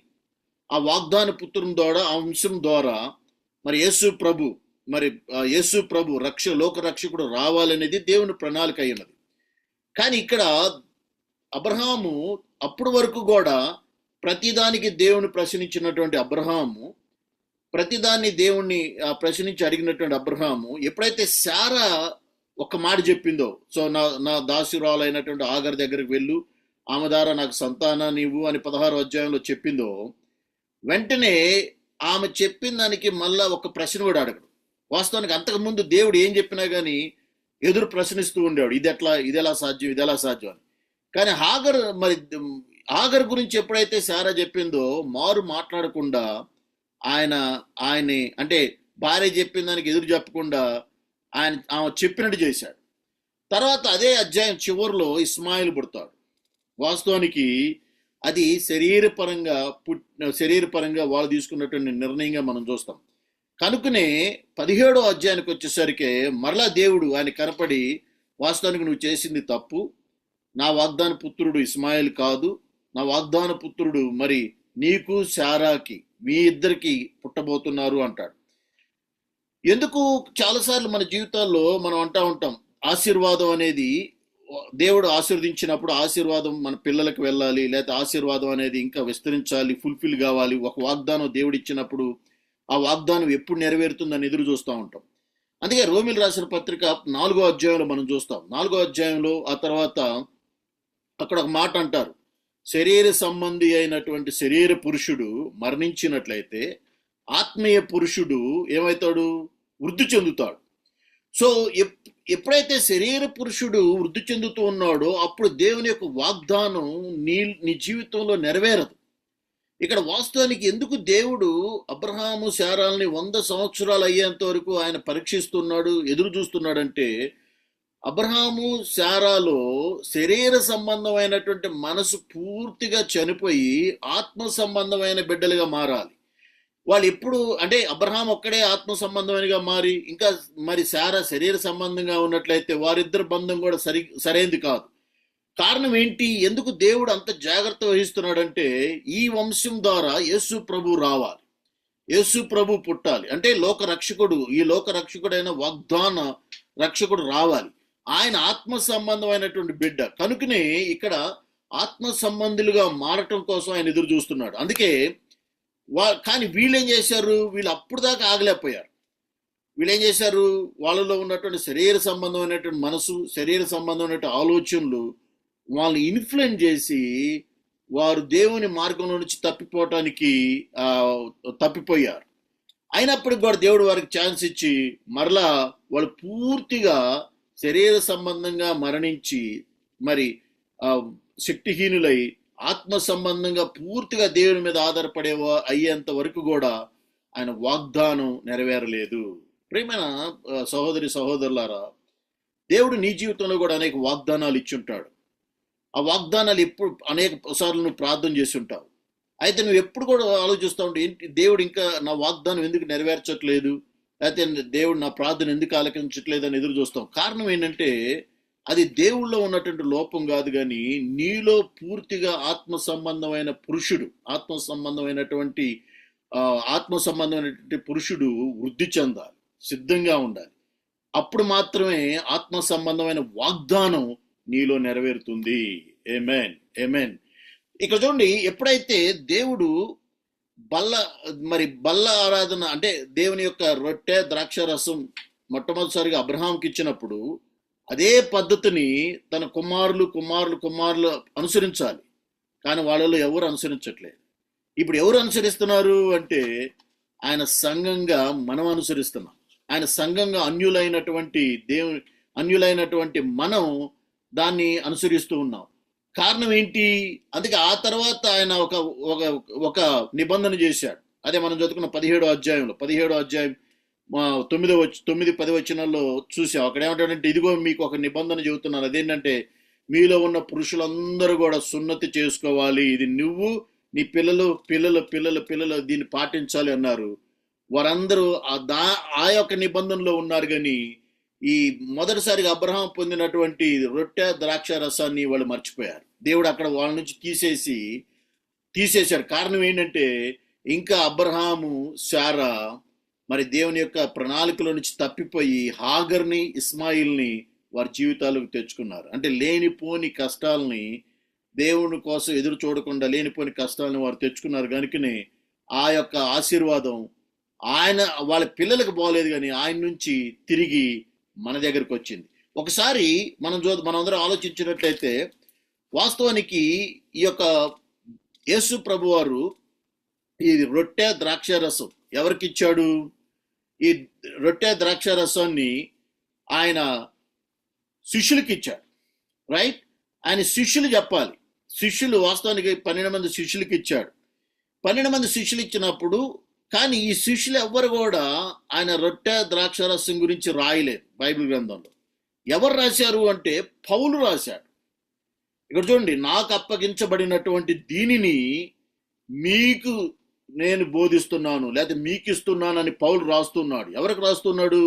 [SPEAKER 1] ఆ వాగ్దాన పుత్రుని ద్వారా, ఆ వంశం ద్వారా మరి యేసు ప్రభు లోక రక్షకుడు రావాలనేది దేవుని ప్రణాళిక అయినది. కానీ ఇక్కడ అబ్రహాము అప్పటి వరకు కూడా ప్రతిదానికి దేవుని ప్రశ్నించినటువంటి అబ్రహాము, ప్రతిదాన్ని దేవుణ్ణి ప్రశ్నించి అడిగినటువంటి అబ్రహాము ఎప్పుడైతే శారా ఒక మాట చెప్పిందో, సో నా దాసురాలైనటువంటి ఆగర్ దగ్గరికి వెళ్ళు, ఆమె ద్వారా నాకు సంతానాన్ని ఇవ్వు అని 16వ అధ్యాయంలో చెప్పిందో, వెంటనే ఆమె చెప్పిన దానికి మళ్ళా ఒక ప్రశ్న కూడా అడగడు. వాస్తవానికి అంతకుముందు దేవుడు ఏం చెప్పినా కానీ ఎదురు ప్రశ్నిస్తూ ఉండేవాడు, ఇది ఎలా సాధ్యం అని. కానీ హాగర్ గురించి ఎప్పుడైతే శారా చెప్పిందో మారు మాట్లాడకుండా ఆయన్ని అంటే భార్య చెప్పిన దానికి ఎదురు చెప్పకుండా ఆమె చెప్పినట్టు చేశాడు. తర్వాత అదే అధ్యాయం చివరిలో ఇస్మాయిల్ పుడతాడు. వాస్తవానికి అది శరీరపరంగా వాళ్ళు తీసుకున్నటువంటి నిర్ణయంగా మనం చూస్తాం. కనుకనే 17వ అధ్యాయానికి వచ్చేసరికి మరలా దేవుడు ఆయన కనపడి, వాస్తవానికి నువ్వు చేసింది తప్పు, నా వాగ్దాన పుత్రుడు ఇస్మాయిల్ కాదు, నా వాగ్దాన పుత్రుడు మరి నీకు శారాకి, మీ ఇద్దరికి పుట్టబోతున్నారు అంటాడు. ఎందుకు చాలాసార్లు మన జీవితాల్లో మనం అంటూ ఉంటాం, ఆశీర్వాదం అనేది దేవుడు ఆశీర్వదించినప్పుడు ఆశీర్వాదం మన పిల్లలకు వెళ్ళాలి, లేకపోతే ఆశీర్వాదం అనేది ఇంకా విస్తరించాలి, ఫుల్ఫిల్ కావాలి. ఒక వాగ్దానం దేవుడు ఇచ్చినప్పుడు ఆ వాగ్దానం ఎప్పుడు నెరవేరుతుందని ఎదురు చూస్తూ ఉంటాం. అందుకే రోమిలు రాసిన పత్రిక 4వ అధ్యాయంలో మనం చూస్తాం. 4వ అధ్యాయంలో ఆ తర్వాత అక్కడ ఒక మాట అంటారు, శరీర సంబంధి అయినటువంటి శరీర పురుషుడు మరణించినట్లయితే ఆత్మీయ పురుషుడు ఏమవుతాడు? వృద్ధి చెందుతాడు. సో ఎప్పుడైతే శరీర పురుషుడు వృద్ధి చెందుతూ ఉన్నాడో అప్పుడు దేవుని యొక్క వాగ్దానం నీ జీవితంలో నెరవేరదు. ఇక్కడ వాస్తవానికి ఎందుకు దేవుడు అబ్రహాము శారాల్ని 100 సంవత్సరాలు అయ్యేంత వరకు ఆయన పరీక్షిస్తున్నాడు, ఎదురు చూస్తున్నాడంటే, అబ్రహాము శారాలో శరీర సంబంధమైనటువంటి మనసు పూర్తిగా చనిపోయి ఆత్మ సంబంధమైన బిడ్డలుగా మారాలి. వాళ్ళు ఎప్పుడు అంటే అబ్రహాం ఒక్కడే ఆత్మ సంబంధమైనగా మారి ఇంకా మరి శారా శరీర సంబంధంగా ఉన్నట్లయితే వారిద్దరి బంధం కూడా సరైనది కాదు. కారణం ఏంటి? ఎందుకు దేవుడు అంత జాగ్రత్త వహిస్తున్నాడంటే, ఈ వంశం ద్వారా యేసు ప్రభు రావాలి, యేసు ప్రభు పుట్టాలి, అంటే ఈ లోక రక్షకుడైన వాగ్దాన రక్షకుడు రావాలి. ఆయన ఆత్మ సంబంధమైనటువంటి బిడ్డ కనుకనే ఇక్కడ ఆత్మ సంబంధులుగా మారటం కోసం ఆయన ఎదురు చూస్తున్నాడు. అందుకే కానీ వీళ్ళు ఏం చేశారు, వీళ్ళు అప్పుడు దాకా ఆగలేకపోయారు. వీళ్ళు ఏం చేశారు, వాళ్ళలో ఉన్నటువంటి శరీర సంబంధమైనటువంటి మనసు, శరీర సంబంధమైనటువంటి ఆలోచనలు వాళ్ళని ఇన్ఫ్లుయెన్స్ చేసి వారు దేవుని మార్గంలో నుంచి తప్పిపోయారు. అయినప్పటికి కూడా దేవుడు వారికి ఛాన్స్ ఇచ్చి మరలా వాళ్ళు పూర్తిగా శరీర సంబంధంగా మరణించి మరి శక్తిహీనులై ఆత్మ సంబంధంగా పూర్తిగా దేవుని మీద ఆధారపడే అయ్యేంత వరకు కూడా ఆయన వాగ్దానం నెరవేరలేదు. ప్రియమైన సహోదరి సహోదరులారా, దేవుడు నీ జీవితంలో కూడా అనేక వాగ్దానాలు ఇచ్చుంటాడు. ఆ వాగ్దానాలు ఎప్పుడు అనేక సార్లు నువ్వు ప్రార్థన చేసి ఉంటావు. అయితే నువ్వు ఎప్పుడు కూడా ఆలోచిస్తూ ఉంటే ఏంటి దేవుడు ఇంకా నా వాగ్దానం ఎందుకు నెరవేర్చట్లేదు, లేకపోతే దేవుడు నా ప్రార్థన ఎందుకు ఆలకించట్లేదు అని ఎదురు చూస్తాం. కారణం ఏంటంటే అది దేవుళ్ళో ఉన్నటువంటి లోపం కాదు, కానీ నీలో పూర్తిగా ఆత్మ సంబంధమైన పురుషుడు వృద్ధి చెందాలి, సిద్ధంగా ఉండాలి. అప్పుడు మాత్రమే ఆత్మ సంబంధమైన వాగ్దానం నీలో నెరవేరుతుంది. ఆమేన్, ఆమేన్. ఇక్కడ చూడండి, ఎప్పుడైతే దేవుడు బల్ల ఆరాధన అంటే దేవుని యొక్క రొట్టె ద్రాక్ష రసం మొట్టమొదటిసారిగా అబ్రహాంకి ఇచ్చినప్పుడు అదే పద్ధతిని తన కుమారులు అనుసరించాలి. కానీ వాళ్ళలో ఎవరు అనుసరించట్లేదు. ఇప్పుడు ఎవరు అనుసరిస్తున్నారు అంటే ఆయన సంఘంగా మనం అనుసరిస్తున్నాం. ఆయన సంఘంగా అన్యులైనటువంటి మనం దాన్ని అనుసరిస్తూ ఉన్నాం. కారణం ఏంటి? అందుకే ఆ తర్వాత ఆయన ఒక నిబంధన చేశాడు. అదే మనం చదువుకున్న 17వ అధ్యాయం 9-10 వచనాల్లో చూసాం. అక్కడ ఏమంటాడంటే, ఇదిగో మీకు ఒక నిబంధన చెబుతున్నాను, అదేంటంటే మీలో ఉన్న పురుషులందరూ కూడా సున్నతి చేసుకోవాలి, ఇది నువ్వు నీ పిల్లలు దీన్ని పాటించాలి అన్నారు. వారందరూ ఆ యొక్క నిబంధనలో ఉన్నారు. కానీ ఈ మొదటిసారిగా అబ్రహాం పొందినటువంటి రొట్టె ద్రాక్ష రసాన్ని వాళ్ళు మర్చిపోయారు. దేవుడు అక్కడ వాళ్ళ నుంచి తీసేశాడు. కారణం ఏంటంటే ఇంకా అబ్రహాము శారా మరి దేవుని యొక్క ప్రణాళికలో నుంచి తప్పిపోయి హాగర్ని ఇస్మాయిల్ని వారి జీవితాలకు తెచ్చుకున్నారు. అంటే లేనిపోని కష్టాలని, దేవుని కోసం ఎదురు చూడకుండా లేనిపోని కష్టాలను వారు తెచ్చుకున్నారు. కనుకనే ఆ యొక్క ఆశీర్వాదం వాళ్ళ పిల్లలకు బాగలేదు, కానీ ఆయన నుంచి తిరిగి మన దగ్గరకు వచ్చింది. ఒకసారి మనందరం ఆలోచించినట్లయితే వాస్తవానికి ఈ యొక్క యేసు ప్రభు వారు ఈ రొట్టె ద్రాక్ష రసం ఎవరికి ఇచ్చాడు? ఈ రొట్టె ద్రాక్ష రసాన్ని ఆయన శిష్యులకి ఇచ్చాడు. రైట్? ఆయన శిష్యులు చెప్పాలి. శిష్యులు వాస్తవానికి 12 మంది శిష్యులకి ఇచ్చాడు. 12 మంది శిష్యులు ఇచ్చినప్పుడు కానీ ఈ శిష్యులు ఎవ్వరు కూడా ఆయన రొట్టె ద్రాక్ష రసం గురించి రాయలేదు బైబిల్ గ్రంథంలో. ఎవరు రాశారు అంటే పౌలు రాశాడు. ఇక్కడ చూడండి, నాకు అప్పగించబడినటువంటి దీనిని మీకు నేను బోధిస్తున్నాను, లేకపోతే మీకు ఇస్తున్నానని పౌలు రాస్తున్నాడు. ఎవరికి రాస్తున్నాడు?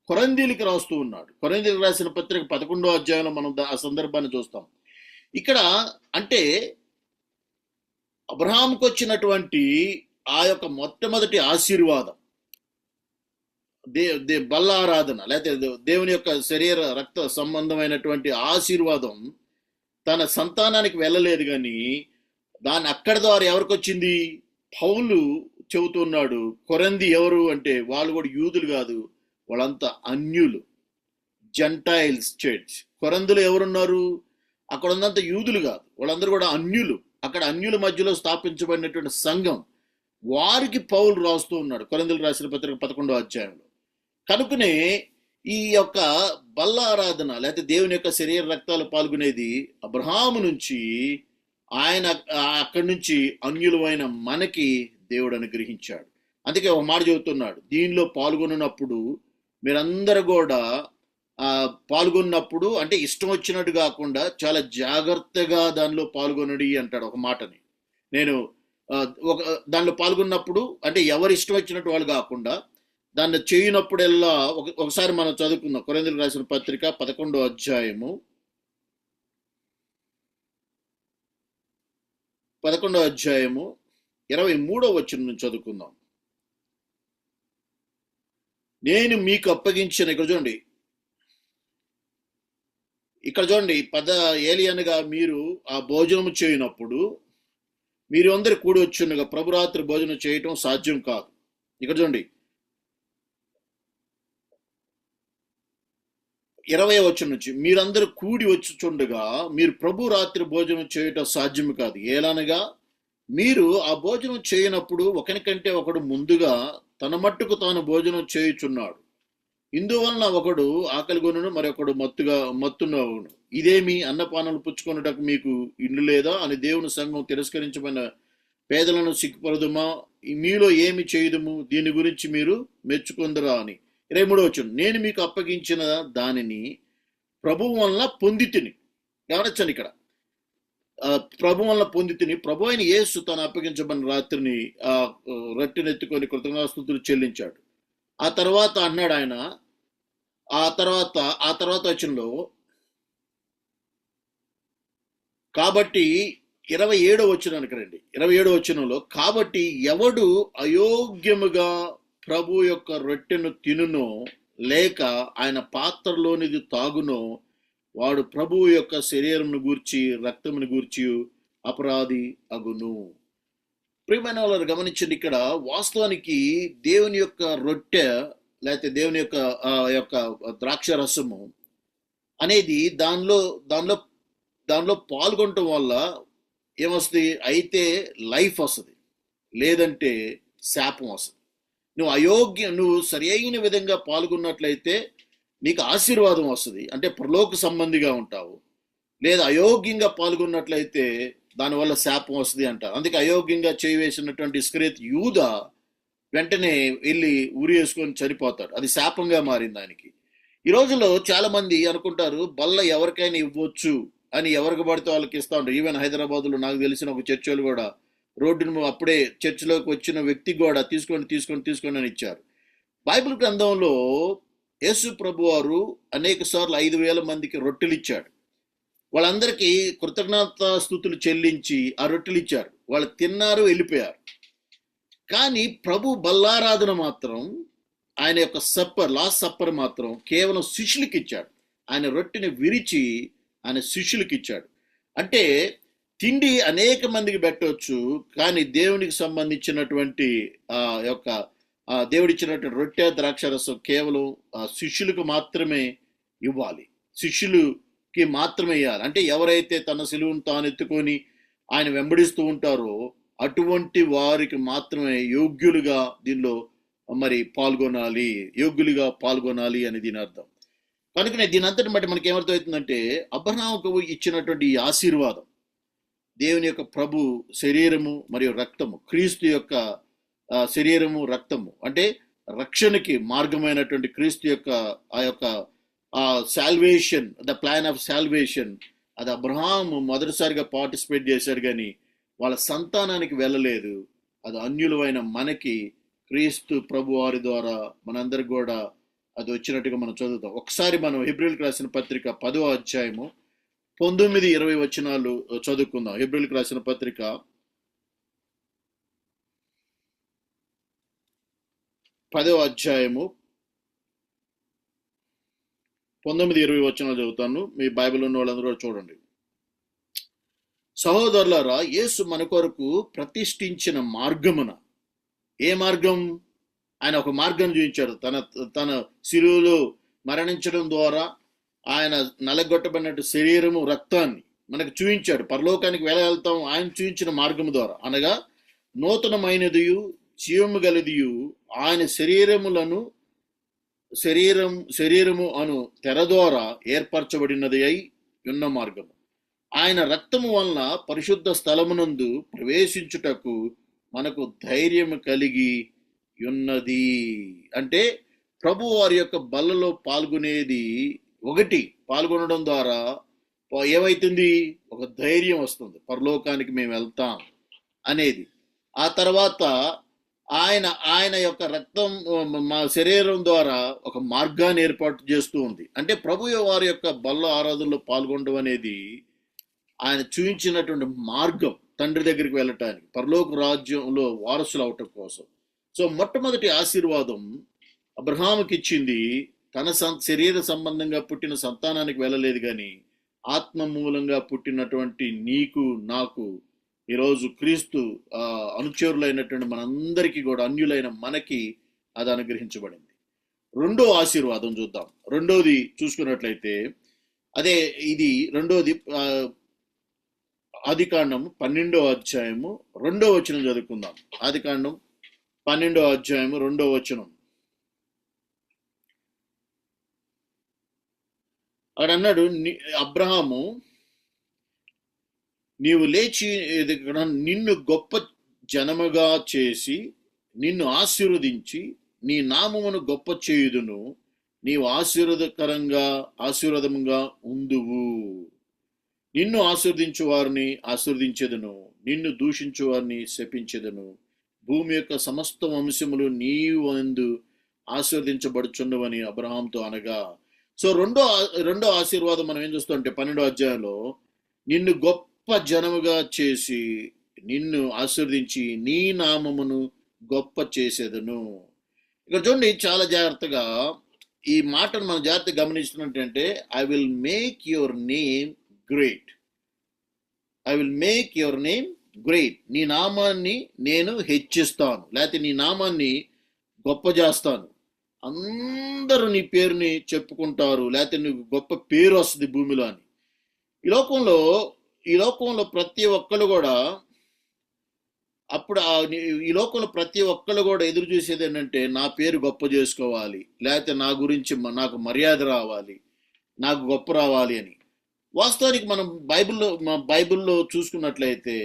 [SPEAKER 1] కొరింథీయులకు రాస్తూ ఉన్నాడు. కొరింథీయులకు రాసిన పత్రిక 11వ అధ్యాయంలో మనం ఆ సందర్భాన్ని చూస్తాం. ఇక్కడ అంటే అబ్రహాంకు వచ్చినటువంటి ఆ యొక్క మొట్టమొదటి ఆశీర్వాదం బల్ల ఆరాధన లేకపోతే దేవుని యొక్క శరీర రక్త సంబంధమైనటువంటి ఆశీర్వాదం తన సంతానానికి వెళ్ళలేదు, కానీ దాన్ని అక్కడి ద్వారా ఎవరికి వచ్చింది? పౌలు చెబుతున్నాడు. కొరింథీ ఎవరు అంటే వాళ్ళు కూడా యూదులు కాదు, వాళ్ళంతా అన్యులు, జెంటైల్స్ చర్చ్. కొరింథీలో ఎవరున్నారు? అక్కడ ఉన్నంత యూదులు కాదు, వాళ్ళందరూ కూడా అన్యులు. అక్కడ అన్యుల మధ్యలో స్థాపించబడినటువంటి సంఘం, వారికి పౌలు రాస్తూ ఉన్నాడు కొరింథీయులకు రాసిన పత్రిక 11వ అధ్యాయంలో. కనుకనే ఈ యొక్క బల్ల ఆరాధన లేకపోతే దేవుని యొక్క శరీర రక్తాలు పాల్గొనేది అబ్రహాము నుంచి ఆయన అక్కడి నుంచి అన్యులమైన మనకి దేవుడు అనుగ్రహించాడు. అందుకే ఒక మాట చెబుతున్నాడు, దీనిలో పాల్గొన్నప్పుడు మీరందరూ కూడా పాల్గొన్నప్పుడు అంటే ఇష్టం వచ్చినట్టు కాకుండా చాలా జాగ్రత్తగా దానిలో పాల్గొనడి అంటాడు ఒక మాటని. నేను దానిలో పాల్గొన్నప్పుడు అంటే ఎవరు ఇష్టం వచ్చినట్టు వాళ్ళు కాకుండా దాన్ని చేయనప్పుడల్లా ఒకసారి మనం చదువుకుందాం. కొరింథీయులకు రాసిన పత్రిక 11వ అధ్యాయము 23వ వచనం నుంచి చదువుకుందాం. నేను మీకు అప్పగించిన, ఇక్కడ చూడండి, ఇక్కడ చూడండి, ఏలియనగా మీరు ఆ భోజనం చేయనప్పుడు మీరు అందరు కూడి వచ్చుండగా ప్రభురాత్రి భోజనం చేయటం సాధ్యం కాదు. ఇక్కడ చూడండి 20వ వచనం నుంచి, మీరందరూ కూడి వచ్చుచుండగా మీరు ప్రభు రాత్రి భోజనం చేయటం సాధ్యం కాదు. ఏలనగా మీరు ఆ భోజనం చేయనప్పుడు ఒకనికంటే ఒకడు ముందుగా తన మట్టుకు తాను భోజనం చేయుచున్నాడు. ఇందువలన ఒకడు ఆకలిగొనును, మరొకడు మత్తునవును. ఇదేమి, అన్నపానాలు పుచ్చుకొనుటకు మీకు ఇల్లు లేదా అని దేవుని సంఘం తిరస్కరించబడిన పేదలను సిగ్గుపరదుమా? మీలో ఏమి చేయుదుము? దీని గురించి మీరు మెచ్చుకుందరా అని. 23వ వచనం, నేను మీకు అప్పగించిన దానిని ప్రభువు వలన పొందితిని. గమనించండి, ఇక్కడ ప్రభు వలన పొందితిని. ప్రభు అయిన యేసు తాను అప్పగించబడిన రాత్రిని రొట్టెనెత్తుకొని కృతజ్ఞతాస్తుతులు చెల్లించాడు. ఆ తర్వాత అన్నాడు ఆయన, ఆ తర్వాత వచనంలో, కాబట్టి 27వ వచనానికి రండి. 27వ వచనంలో, కాబట్టి ఎవడు అయోగ్యముగా ప్రభు యొక్క రొట్టెను తినునో లేక ఆయన పాత్రలోనిది తాగునో వాడు ప్రభువు యొక్క శరీరమును గూర్చి రక్తమును గూర్చి అపరాధి అగును. ప్రియమైన వాళ్ళు గమనించండి, ఇక్కడ వాస్తవానికి దేవుని యొక్క రొట్టె లేకపోతే దేవుని యొక్క ద్రాక్ష రసము అనేది దానిలో పాల్గొనటం వల్ల ఏమొస్తుంది? అయితే లైఫ్ వస్తుంది, లేదంటే శాపం వస్తుంది. నువ్వు సరి అయిన విధంగా పాల్గొన్నట్లయితే నీకు ఆశీర్వాదం వస్తుంది, అంటే పరలోక సంబంధిగా ఉంటావు. లేదా అయోగ్యంగా పాల్గొన్నట్లయితే దానివల్ల శాపం వస్తుంది అంటారు. అందుకే అయోగ్యంగా చేయవేసినటువంటి ఇస్కరియోతు యూదా వెంటనే వెళ్ళి ఉరి వేసుకొని చనిపోతాడు. అది శాపంగా మారింది ఆయనకి. ఈ రోజుల్లో చాలా మంది అనుకుంటారు బల్ల ఎవరికైనా ఇవ్వచ్చు అని, ఎవరికి పడితే వాళ్ళకి ఇస్తా ఉంటారు. ఈవెన్ హైదరాబాద్లో నాకు తెలిసిన ఒక చర్చలు కూడా రోడ్డును అప్పుడే చర్చిలోకి వచ్చిన వ్యక్తికి కూడా తీసుకొని అని ఇచ్చారు. బైబిల్ గ్రంథంలో యేసు ప్రభు వారు అనేక సార్లు 5,000 మందికి రొట్టెలు ఇచ్చాడు. వాళ్ళందరికీ కృతజ్ఞతాస్తుతులు చెల్లించి ఆ రొట్టెలు ఇచ్చారు. వాళ్ళు తిన్నారు, వెళ్ళిపోయారు. కానీ ప్రభు బల్లారాధన మాత్రం, ఆయన యొక్క లాస్ట్ సప్పర్ మాత్రం కేవలం శిష్యులకి ఇచ్చాడు. ఆయన రొట్టెని విరిచి ఆయన శిష్యులకి ఇచ్చాడు. అంటే తిండి అనేక మందికి పెట్టవచ్చు, కానీ దేవునికి సంబంధించినటువంటి దేవుడిచ్చినటువంటి రొట్టె ద్రాక్షరసం కేవలం శిష్యులకు మాత్రమే ఇవ్వాలి, శిష్యులకి మాత్రమే ఇవ్వాలి. అంటే ఎవరైతే తన సిలువను తాను ఎత్తుకొని ఆయన వెంబడిస్తూ ఉంటారో అటువంటి వారికి మాత్రమే యోగ్యులుగా దీనిలో యోగ్యులుగా పాల్గొనాలి అని దీని అర్థం. కనుకనే దీని అంతటి బట్టి మనకి ఏమర్థమవుతుందంటే, అబ్రహాముకు ఇచ్చినటువంటి ఈ ఆశీర్వాదం, దేవుని యొక్క ప్రభు శరీరము మరియు రక్తము, క్రీస్తు యొక్క శరీరము రక్తము, అంటే రక్షణకి మార్గమైనటువంటి క్రీస్తు యొక్క salvation, the plan of salvation, అది అబ్రహాము మొదటిసారిగా పార్టిసిపేట్ చేశారు, కానీ వాళ్ళ సంతానానికి వెళ్ళలేదు. అది అన్యులమైన మనకి క్రీస్తు ప్రభు వారి ద్వారా మనందరికి కూడా అది వచ్చినట్టుగా మనం చదువుతాం. ఒకసారి మనం హెబ్రీయులకు రాసిన పత్రిక 10వ అధ్యాయము 19-20 వచనాలు చదువుకుందాం. హెబ్రీయులకు రాసిన పత్రిక 10వ అధ్యాయము 19-20 వచనాలు చదువుతాను. మీ బైబిల్ ఉన్న వాళ్ళందరూ చూడండి. సహోదరులారా, యేసు మన కొరకు ప్రతిష్ఠించిన మార్గమున, ఏ మార్గం? ఆయన ఒక మార్గం చూపించాడు. తన శిలువలో మరణించడం ద్వారా ఆయన నలగొట్టబడినట్టు శరీరము రక్తాన్ని మనకు చూపించాడు. పరలోకానికి వెళ్తాం ఆయన చూపించిన మార్గము ద్వారా, అనగా నూతనమైనదియు జీవము గలదియు ఆయన శరీరము అను తెర ద్వారా ఏర్పరచబడినది అయి ఉన్న మార్గము. ఆయన రక్తము వలన పరిశుద్ధ స్థలమునందు ప్రవేశించుటకు మనకు ధైర్యము కలిగి ఉన్నది. అంటే ప్రభు వారి యొక్క బల్లలో పాల్గొనడం ద్వారా ఏమైతుంది? ఒక ధైర్యం వస్తుంది, పరలోకానికి మేము వెళ్తాం అనేది. ఆ తర్వాత ఆయన యొక్క రక్తం మా శరీరం ద్వారా ఒక మార్గాన్ని ఏర్పాటు చేస్తూ ఉంది. అంటే ప్రభు వారి యొక్క బల్ల ఆరాధనలో పాల్గొనడం అనేది ఆయన చూపించినటువంటి మార్గం, తండ్రి దగ్గరికి వెళ్ళటానికి, పరలోక రాజ్యంలో వారసులు అవటం కోసం. సో మొట్టమొదటి ఆశీర్వాదం అబ్రహాముకి ఇచ్చింది తన శరీర సంబంధంగా పుట్టిన సంతానానికి వెళ్ళలేదు, కానీ ఆత్మ మూలంగా పుట్టినటువంటి నీకు నాకు ఈరోజు క్రీస్తు అనుచరులైనటువంటి మనందరికీ కూడా, అన్యులైన మనకి అది అనుగ్రహించబడింది. రెండో ఆశీర్వాదం చూద్దాం. రెండోది చూసుకున్నట్లయితే అదే ఇది రెండోది ఆదికాండం 12వ అధ్యాయము 2వ వచనం చదువుకుందాం. ఆదికాండం 12వ అధ్యాయము 2వ వచనం. అక్కడ అన్నాడు, అబ్రహాము నీవు లేచి నిన్ను గొప్ప జనముగా చేసి నిన్ను ఆశీర్వదించి నీ నామమును గొప్ప చేయుదును, నీవు ఆశీర్వాదముగా ఉందువు. నిన్ను ఆశీర్వదించు వారిని ఆశీర్వదించెదను, నిన్ను దూషించు వారిని శపించెదను. భూమి యొక్క సమస్త వంశములు నీవందు ఆశీర్వదించబడుచుండవని అబ్రహాంతో అనగా. సో రెండో ఆశీర్వాదం మనం ఏం చూస్తామంటే 12వ అధ్యాయంలో నిన్ను గొప్ప జనముగా చేసి నిన్ను ఆశీర్వదించి నీ నామమును గొప్ప చేసేదను. ఇక్కడ చూడండి, చాలా జాగ్రత్తగా ఈ మాటను మనం జాగ్రత్తగా గమనిస్తున్నట్టంటే, I will make your name great. I will make your name great. నీ నామాన్ని నేను హెచ్చిస్తాను, లేకపోతే నీ నామాన్ని గొప్ప చేస్తాను. అందరూ నీ పేరుని చెప్పుకుంటారు, లేకపోతే నీకు గొప్ప పేరు వస్తుంది భూమిలో అని. ఈ లోకంలో ప్రతి ఒక్కరు కూడా ఈ లోకంలో ప్రతి ఒక్కరు కూడా ఎదురు చూసేది ఏంటంటే, నా పేరు గొప్ప చేసుకోవాలి, లేకపోతే నా గురించి నాకు మర్యాద రావాలి, నాకు గొప్ప రావాలి అని. వాస్తవానికి మనం బైబిల్లో చూసుకున్నట్లయితే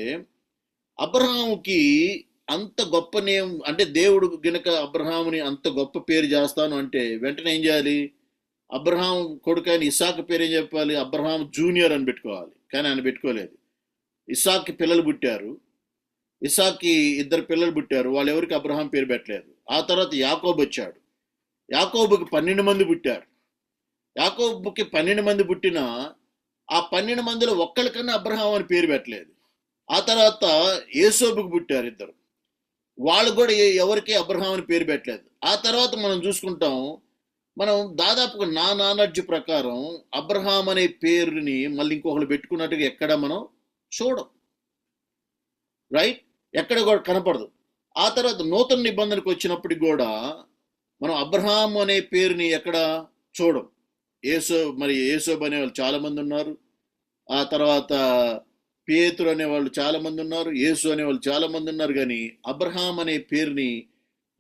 [SPEAKER 1] అబ్రహాముకి అంత గొప్ప నేమ్, అంటే దేవుడు గనక అబ్రహాముని అంత గొప్ప పేరు చేస్తాను అంటే వెంటనే ఏం చేయాలి? అబ్రహాం కొడుకైన ఇస్సాకు పేరు ఏం చెప్పాలి? అబ్రహాం జూనియర్ అని పెట్టుకోవాలి. కానీ ఆయన పెట్టుకోలేదు. ఇస్సాక్కి పిల్లలు పుట్టారు, ఇస్సాక్కి 2 పిల్లలు పుట్టారు, వాళ్ళు ఎవరికి అబ్రహాం పేరు పెట్టలేదు. ఆ తర్వాత యాకోబు వచ్చాడు, యాకోబుకి 12 మంది పుట్టారు. యాకోబుకి 12 మంది పుట్టినా ఆ 12 మందిలో ఒక్కరికన్నా అబ్రహాం అని పేరు పెట్టలేదు. ఆ తర్వాత యేసోబుకి పుట్టారు 2, వాళ్ళు కూడా ఎవరికి అబ్రహాం అని పేరు పెట్టలేదు. ఆ తర్వాత మనం చూసుకుంటాం, మనం దాదాపుగా నా నాలెడ్జ్ ప్రకారం అబ్రహాం అనే పేరుని మళ్ళీ ఇంకొకరు పెట్టుకున్నట్టుగా ఎక్కడ మనం చూడం, రైట్? ఎక్కడ కూడా కనపడదు. ఆ తర్వాత నూతన నిబంధనకు వచ్చినప్పటికి కూడా మనం అబ్రహాం అనే పేరుని ఎక్కడ చూడం. యేసోబు అనేవాళ్ళు చాలా మంది ఉన్నారు, ఆ తర్వాత పేతురు అనేవాళ్ళు చాలా మంది ఉన్నారు, యేసు అనేవాళ్ళు చాలా మంది ఉన్నారు. కానీ అబ్రహాం అనే పేరుని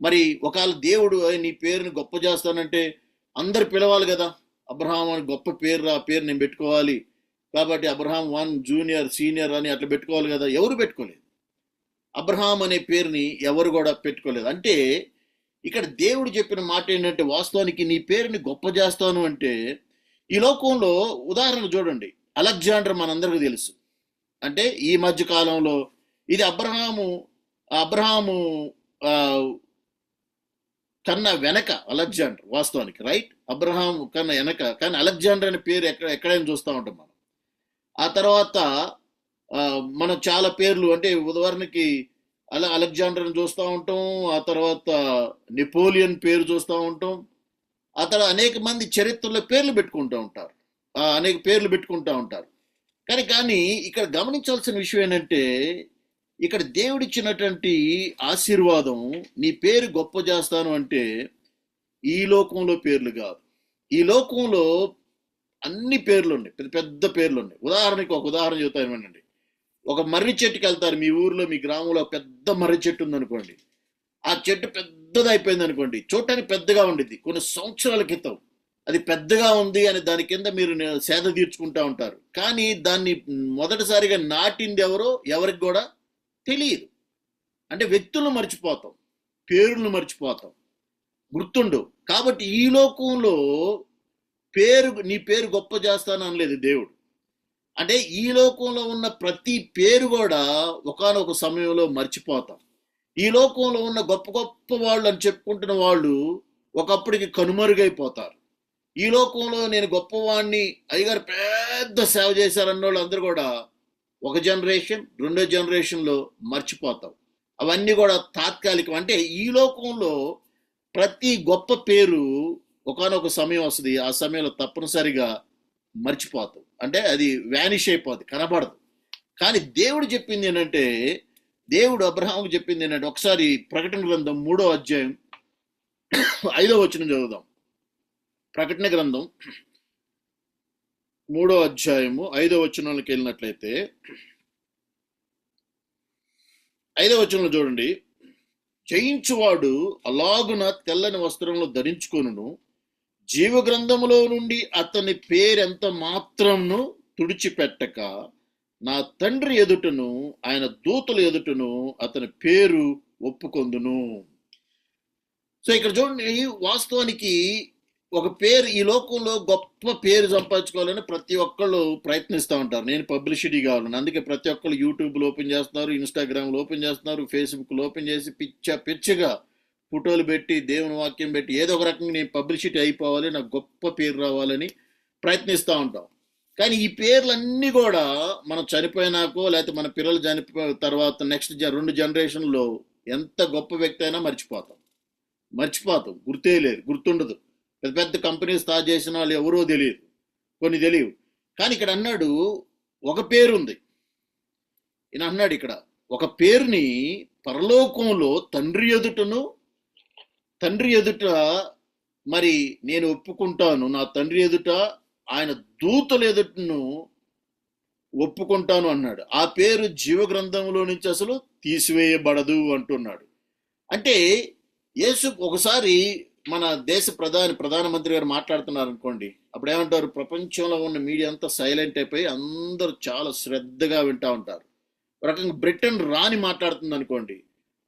[SPEAKER 1] మరి ఒకవేళ దేవుడు నీ పేరుని గొప్ప చేస్తానంటే అందరు పిలవాలి కదా, అబ్రహాం అని గొప్ప పేరు, ఆ పేరు నేను పెట్టుకోవాలి, కాబట్టి అబ్రహాం 1 జూనియర్ సీనియర్ అని అట్లా పెట్టుకోవాలి కదా. ఎవరు పెట్టుకోలేదు, అబ్రహాం అనే పేరుని ఎవరు కూడా పెట్టుకోలేదు. అంటే ఇక్కడ దేవుడు చెప్పిన మాట ఏంటంటే, వాస్తవానికి నీ పేరుని గొప్ప చేస్తాను అంటే, ఈ లోకంలో ఉదాహరణ చూడండి, అలెగ్జాండర్ మనందరికీ తెలుసు. అంటే ఈ మధ్య కాలంలో ఇది అబ్రహాము కన్నా వెనక అలెగ్జాండర్, వాస్తవానికి రైట్, అబ్రహాం కన్నా వెనక. కానీ అలెగ్జాండర్ అనే పేరు ఎక్కడైనా చూస్తూ ఉంటాం మనం. ఆ తర్వాత మనం చాలా పేర్లు, అంటే ఉదాహరణకి అలెగ్జాండర్ అని చూస్తూ ఉంటాం, ఆ తర్వాత నెపోలియన్ పేరు చూస్తూ ఉంటాం, ఆ తర్వాత అనేక మంది చరిత్రలో పేర్లు పెట్టుకుంటూ ఉంటారు, అనేక పేర్లు పెట్టుకుంటూ ఉంటారు. కానీ ఇక్కడ గమనించాల్సిన విషయం ఏంటంటే, ఇక్కడ దేవుడిచ్చినటువంటి ఆశీర్వాదం, నీ పేరు గొప్ప చేస్తాను అంటే ఈ లోకంలో పేర్లు కాదు. ఈ లోకంలో అన్ని పేర్లు ఉన్నాయి, పెద్ద పెద్ద పేర్లు ఉన్నాయి. ఉదాహరణకి ఒక ఉదాహరణ చెబుతాను ఏమనండి. ఒక మర్రి చెట్టుకి వెళ్తారు, మీ ఊర్లో మీ గ్రామంలో పెద్ద మర్రి చెట్టు ఉందనుకోండి. ఆ చెట్టు పెద్దది అయిపోయింది అనుకోండి, చూడటానికి పెద్దగా ఉండిద్ది. కొన్ని సంవత్సరాల క్రితం అది పెద్దగా ఉంది అని దాని కింద మీరు సేద తీర్చుకుంటా ఉంటారు. కానీ దాన్ని మొదటిసారిగా నాటింది ఎవరో ఎవరికి కూడా తెలియదు. అంటే వ్యక్తులను మర్చిపోతాం, పేరులను మర్చిపోతాం, గుర్తుండవు. కాబట్టి ఈ లోకంలో నీ పేరు గొప్ప చేస్తాను అనలేదు దేవుడు. అంటే ఈ లోకంలో ఉన్న ప్రతి పేరు కూడా ఒకానొక సమయంలో మర్చిపోతాం. ఈ లోకంలో ఉన్న గొప్ప గొప్ప వాళ్ళు అని చెప్పుకుంటున్న వాళ్ళు ఒకప్పటికి కనుమరుగైపోతారు. ఈ లోకంలో నేను గొప్పవాడిని, అయ్యగారు పెద్ద సేవ చేశారన్న వాళ్ళు అందరూ కూడా ఒక జనరేషన్, 2వ జనరేషన్లో మర్చిపోతాం. అవన్నీ కూడా తాత్కాలికం. అంటే ఈ లోకంలో ప్రతి గొప్ప పేరు ఒకానొక సమయం వస్తుంది, ఆ సమయంలో తప్పనిసరిగా మర్చిపోతాం, అంటే అది వ్యానిష్ అయిపోద్ది, కనబడదు. కానీ దేవుడు చెప్పింది ఏంటంటే, దేవుడు అబ్రహాముకు చెప్పింది ఏంటంటే, ఒకసారి ప్రకటన గ్రంథం 3వ అధ్యాయం 5వ వచనం చదువుదాం. ప్రకటన గ్రంథం 3వ అధ్యాయము 5వ వచనంలోకి వెళ్ళినట్లయితే 5వ వచనంలో చూడండి. జయించువాడు అలాగున తెల్లని వస్త్రంలో ధరించుకొనును, జీవగ్రంథములో నుండి అతని పేరెంత మాత్రంను తుడిచిపెట్టక నా తండ్రి ఎదుటను ఆయన దూతల ఎదుటను అతని పేరు ఒప్పుకొందును. సో ఇక్కడ చూడండి, వాస్తవానికి ఒక పేరు, ఈ లోకంలో గొప్ప పేరు సంపాదించుకోవాలని ప్రతి ఒక్కళ్ళు ప్రయత్నిస్తూ ఉంటారు. నేను పబ్లిసిటీ కావాలని, అందుకే ప్రతి ఒక్కళ్ళు యూట్యూబ్లో ఓపెన్ చేస్తున్నారు, ఇన్స్టాగ్రామ్లో ఓపెన్ చేస్తున్నారు, ఫేస్బుక్లో ఓపెన్ చేసి పిచ్చగా ఫోటోలు పెట్టి దేవుని వాక్యం పెట్టి ఏదో ఒక రకంగా నేను పబ్లిసిటీ అయిపోవాలి, నాకు గొప్ప పేరు రావాలని ప్రయత్నిస్తూ ఉంటాం. కానీ ఈ పేర్లన్నీ కూడా మనం చనిపోయినాకో లేకపోతే మన పిల్లలు చనిపోయిన తర్వాత నెక్స్ట్ 2 జనరేషన్లో ఎంత గొప్ప వ్యక్తి అయినా మర్చిపోతాం, గుర్తే లేదు, గుర్తుండదు. పెద్ద పెద్ద కంపెనీలు స్టార్ట్ చేసిన వాళ్ళు ఎవరో తెలియదు, కొన్ని తెలియవు. కానీ ఇక్కడ అన్నాడు ఒక పేరు ఉంది. ఈయన అన్నాడు ఇక్కడ ఒక పేరుని పరలోకంలో తండ్రి ఎదుట మరి నేను ఒప్పుకుంటాను, నా తండ్రి ఎదుట ఆయన దూతల ఎదుటను ఒప్పుకుంటాను అన్నాడు. ఆ పేరు జీవగ్రంథంలో నుంచి అసలు తీసివేయబడదు అంటున్నాడు. అంటే యేసు ఒకసారి మన దేశ ప్రధానమంత్రి గారు మాట్లాడుతున్నారు అనుకోండి, అప్పుడు ఏమంటారు, ప్రపంచంలో ఉన్న మీడియా అంతా సైలెంట్ అయిపోయి అందరూ చాలా శ్రద్ధగా వింటూ ఉంటారు. ఒక రకంగా బ్రిటన్ రాని మాట్లాడుతుంది అనుకోండి,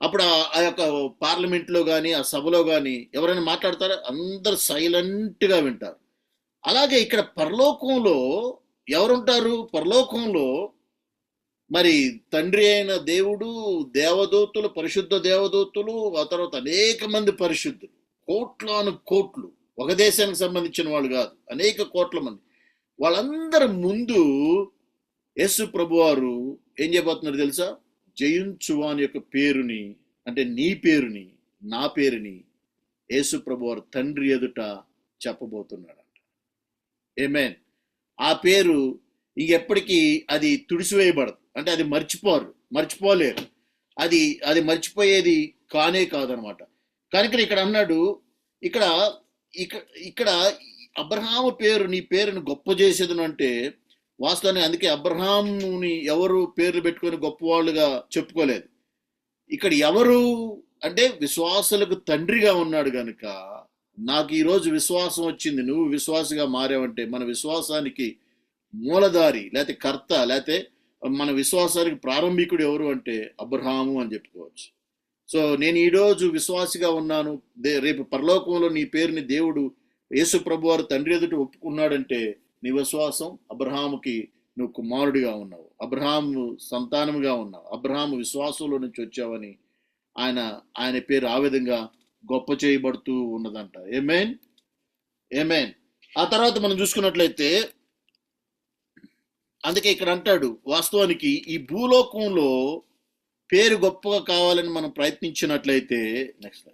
[SPEAKER 1] అప్పుడు ఆ యొక్క పార్లమెంట్లో కానీ ఆ సభలో కానీ ఎవరైనా మాట్లాడతారో అందరు సైలెంట్గా వింటారు. అలాగే ఇక్కడ పరలోకంలో ఎవరుంటారు? పరలోకంలో మరి తండ్రి అయిన దేవుడు, దేవదూతులు, పరిశుద్ధ దేవదూతులు, ఆ తర్వాత అనేక మంది పరిశుద్ధులు, కోట్లు, ఒక దేశానికి సంబంధించిన వాళ్ళు కాదు, అనేక కోట్ల మంది, వాళ్ళందరి ముందు యేసు ప్రభువారు ఏం చేయబోతున్నారు తెలుసా? జయించువాని యొక్క పేరుని, అంటే నీ పేరుని, నా పేరుని యేసు ప్రభువారు తండ్రి ఎదుట చెప్పబోతున్నాడంట. ఆమేన్. ఆ పేరు ఇంకెప్పటికీ అది తుడిసివేయబడదు, అంటే అది మర్చిపోలేరు, అది మర్చిపోయేది కానే కాదనమాట. కనుక ఇక్కడ అన్నాడు, ఇక్కడ అబ్రహాము పేరు, నీ పేరును గొప్ప చేసేదను అంటే వాస్తవానికి అందుకే అబ్రహాముని ఎవరు పేర్లు పెట్టుకొని గొప్పవాళ్ళుగా చెప్పుకోలేదు. ఇక్కడ ఎవరు అంటే విశ్వాసులకు తండ్రిగా ఉన్నాడు కనుక నాకు ఈరోజు విశ్వాసం వచ్చింది, నువ్వు విశ్వాసిగా మారావంటే మన విశ్వాసానికి మూలధారి లేకపోతే కర్త లేకపోతే మన విశ్వాసానికి ప్రారంభికుడు ఎవరు అంటే అబ్రహాము అని చెప్పుకోవచ్చు. సో నేను ఈరోజు విశ్వాసిగా ఉన్నాను, రేపు పరలోకంలో నీ పేరుని దేవుడు యేసు ప్రభువారు తండ్రి ఎదుట ఒప్పుకున్నాడంటే నీ విశ్వాసం అబ్రహాముకి నువ్వు కుమారుడిగా ఉన్నావు, అబ్రహాము సంతానముగా ఉన్నావు, అబ్రహాము విశ్వాసంలో నుంచి వచ్చావని ఆయన పేరు ఆ విధంగా గొప్ప చేయబడుతూ ఉన్నదంట. ఆమేన్. ఆ తర్వాత మనం చూసుకున్నట్లయితే అందుకే ఇక్కడ అంటాడు, వాస్తవానికి ఈ భూలోకంలో పేరు గొప్పగా కావాలని మనం ప్రయత్నించినట్లయితే, నెక్స్ట్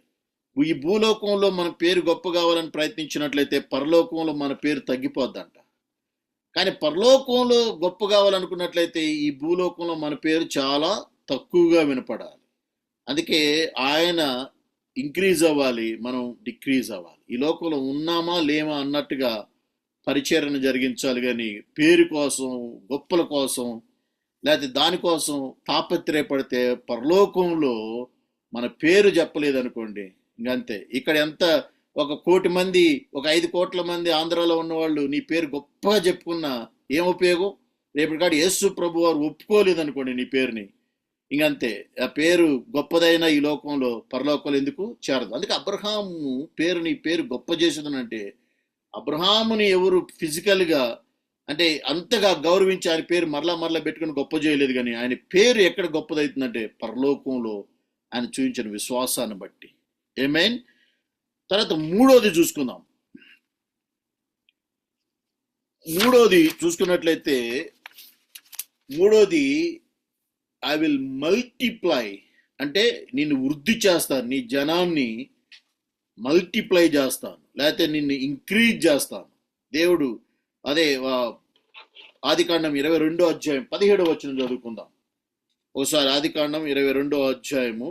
[SPEAKER 1] ఈ భూలోకంలో మన పేరు గొప్ప కావాలని ప్రయత్నించినట్లయితే పరలోకంలో మన పేరు తగ్గిపోద్దంట. కానీ పరలోకంలో గొప్ప కావాలనుకున్నట్లయితే ఈ భూలోకంలో మన పేరు చాలా తక్కువగా వినపడాలి. అందుకే ఆయన ఇంక్రీజ్ అవ్వాలి, మనం డిక్రీజ్ అవ్వాలి. ఈ లోకంలో ఉన్నామా లేమా అన్నట్టుగా పరిచర్యను జరిగించాలి, కానీ పేరు కోసం, గొప్పల కోసం లేకపోతే దానికోసం తాపత్రయపడితే పరలోకంలో మన పేరు చెప్పలేదనుకోండి ఇంకంతే. ఇక్కడ ఎంత ఒక 1 కోటి మంది, ఒక 5 కోట్ల మంది ఆంధ్రాలో ఉన్నవాళ్ళు నీ పేరు గొప్పగా చెప్పుకున్నా ఏం ఉపయోగం? రేపటికాడు యేసు ప్రభు వారు ఒప్పుకోలేదనుకోండి నీ పేరుని, ఇంకంతే. ఆ పేరు గొప్పదైన ఈ లోకంలో పరలోకంలో ఎందుకు చేరదు. అందుకే అబ్రహాము పేరు, నీ పేరు గొప్ప చేసేదనంటే అబ్రహాముని ఎవరు ఫిజికల్గా అంటే అంతగా గౌరవించి ఆయన పేరు మరలా పెట్టుకుని గొప్ప చేయలేదు, కానీ ఆయన పేరు ఎక్కడ గొప్పదవుతుందంటే పరలోకంలో ఆయన చూపించిన విశ్వాసాన్ని బట్టి. ఆమేన్. తర్వాత మూడోది చూసుకుందాం. మూడోది చూసుకున్నట్లయితే ఐ విల్ మల్టిప్లై, అంటే నిన్ను వృద్ధి చేస్తాను, నీ జనాన్ని మల్టిప్లై చేస్తాను, లేకపోతే నిన్ను ఇంక్రీజ్ చేస్తాను. దేవుడు అదే ఆదికాండం 22వ అధ్యాయం 17వ వచనం చదువుకుందాం ఒకసారి. ఆదికాండం 22వ అధ్యాయము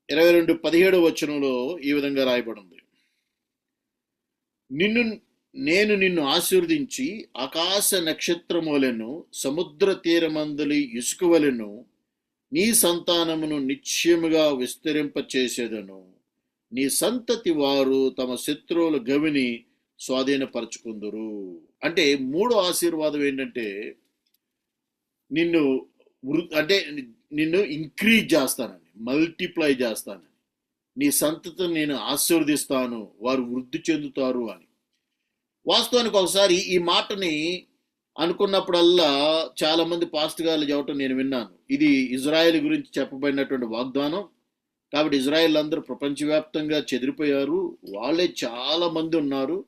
[SPEAKER 1] 22:17 వచనంలో ఈ విధంగా రాయబడింది. నేను నిన్ను ఆశీర్వదించి ఆకాశ నక్షత్రములను సముద్ర తీరమందలి ఇసుక వలెను నీ సంతానమును నిశ్చయముగా విస్తరింపచేసేదను. నీ సంతతి వారు తమ శత్రువుల గవిని స్వాధీనపరచుకుందురు. అంటే మూడో ఆశీర్వాదం ఏంటంటే నిన్ను ఇంక్రీజ్ చేస్తానని, మల్టిప్లై చేస్తానని, నీ సంతతిని నేను ఆశీర్వదిస్తాను, వారు వృద్ధి చెందుతారు అని. వాస్తవానికి ఒకసారి ఈ మాటని అనుకున్నప్పుడల్లా చాలా మంది పాస్టర్ గారు చెప్పటం నేను విన్నాను. ఇది ఇజ్రాయెల్ గురించి చెప్పబడినటువంటి వాగ్దానం. కాబట్టి ఇజ్రాయెల్ అందరూ ప్రపంచవ్యాప్తంగా చెదిరిపోయారు, వాళ్ళే చాలా మంది ఉన్నారు,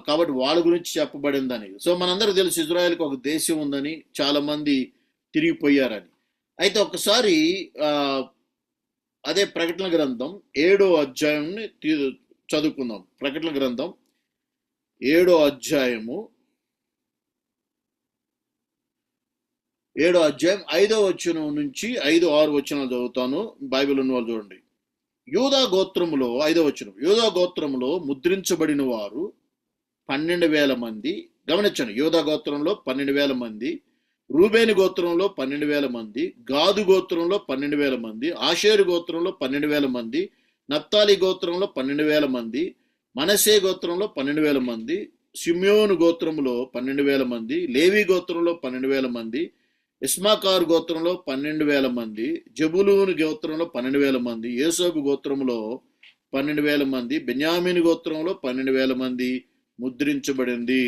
[SPEAKER 1] కాబట్టి వాళ్ళ గురించి చెప్పబడిందని. సో మనందరూ తెలుసు ఇజ్రాయెల్కి ఒక దేశం ఉందని, చాలా మంది తిరిగిపోయారని. అయితే ఒకసారి అదే ప్రకటన గ్రంథం 7వ అధ్యాయంని చదువుకుందాం. ప్రకటన గ్రంథం 7వ అధ్యాయము 7వ అధ్యాయం 5వ వచనం నుంచి 5-6 వచనాలు చదువుతాను. బైబిల్ ఉన్న వాళ్ళు చూడండి. యూదా గోత్రములో 5వ వచనం, యూదా గోత్రములో ముద్రించబడిన వారు 12,000 మంది. గమనించండి, యూదా గోత్రంలో 12,000 మంది, రూబేను గోత్రంలో 12,000 మంది, గాదు గోత్రంలో 12,000 మంది, ఆషేరు గోత్రంలో 12,000 మంది, నప్తాలి గోత్రంలో 12,000 మంది, మనసే గోత్రంలో 12,000 మంది, షిమ్యోను గోత్రంలో 12,000 మంది, లేవి గోత్రంలో 12,000 మంది, ఇస్మాకారు గోత్రంలో 12,000 మంది, జబులూను గోత్రంలో 12,000 మంది, యోసేపు గోత్రంలో 12,000 మంది, బెన్యామీను గోత్రంలో 12,000 మంది ముద్రించబడింది.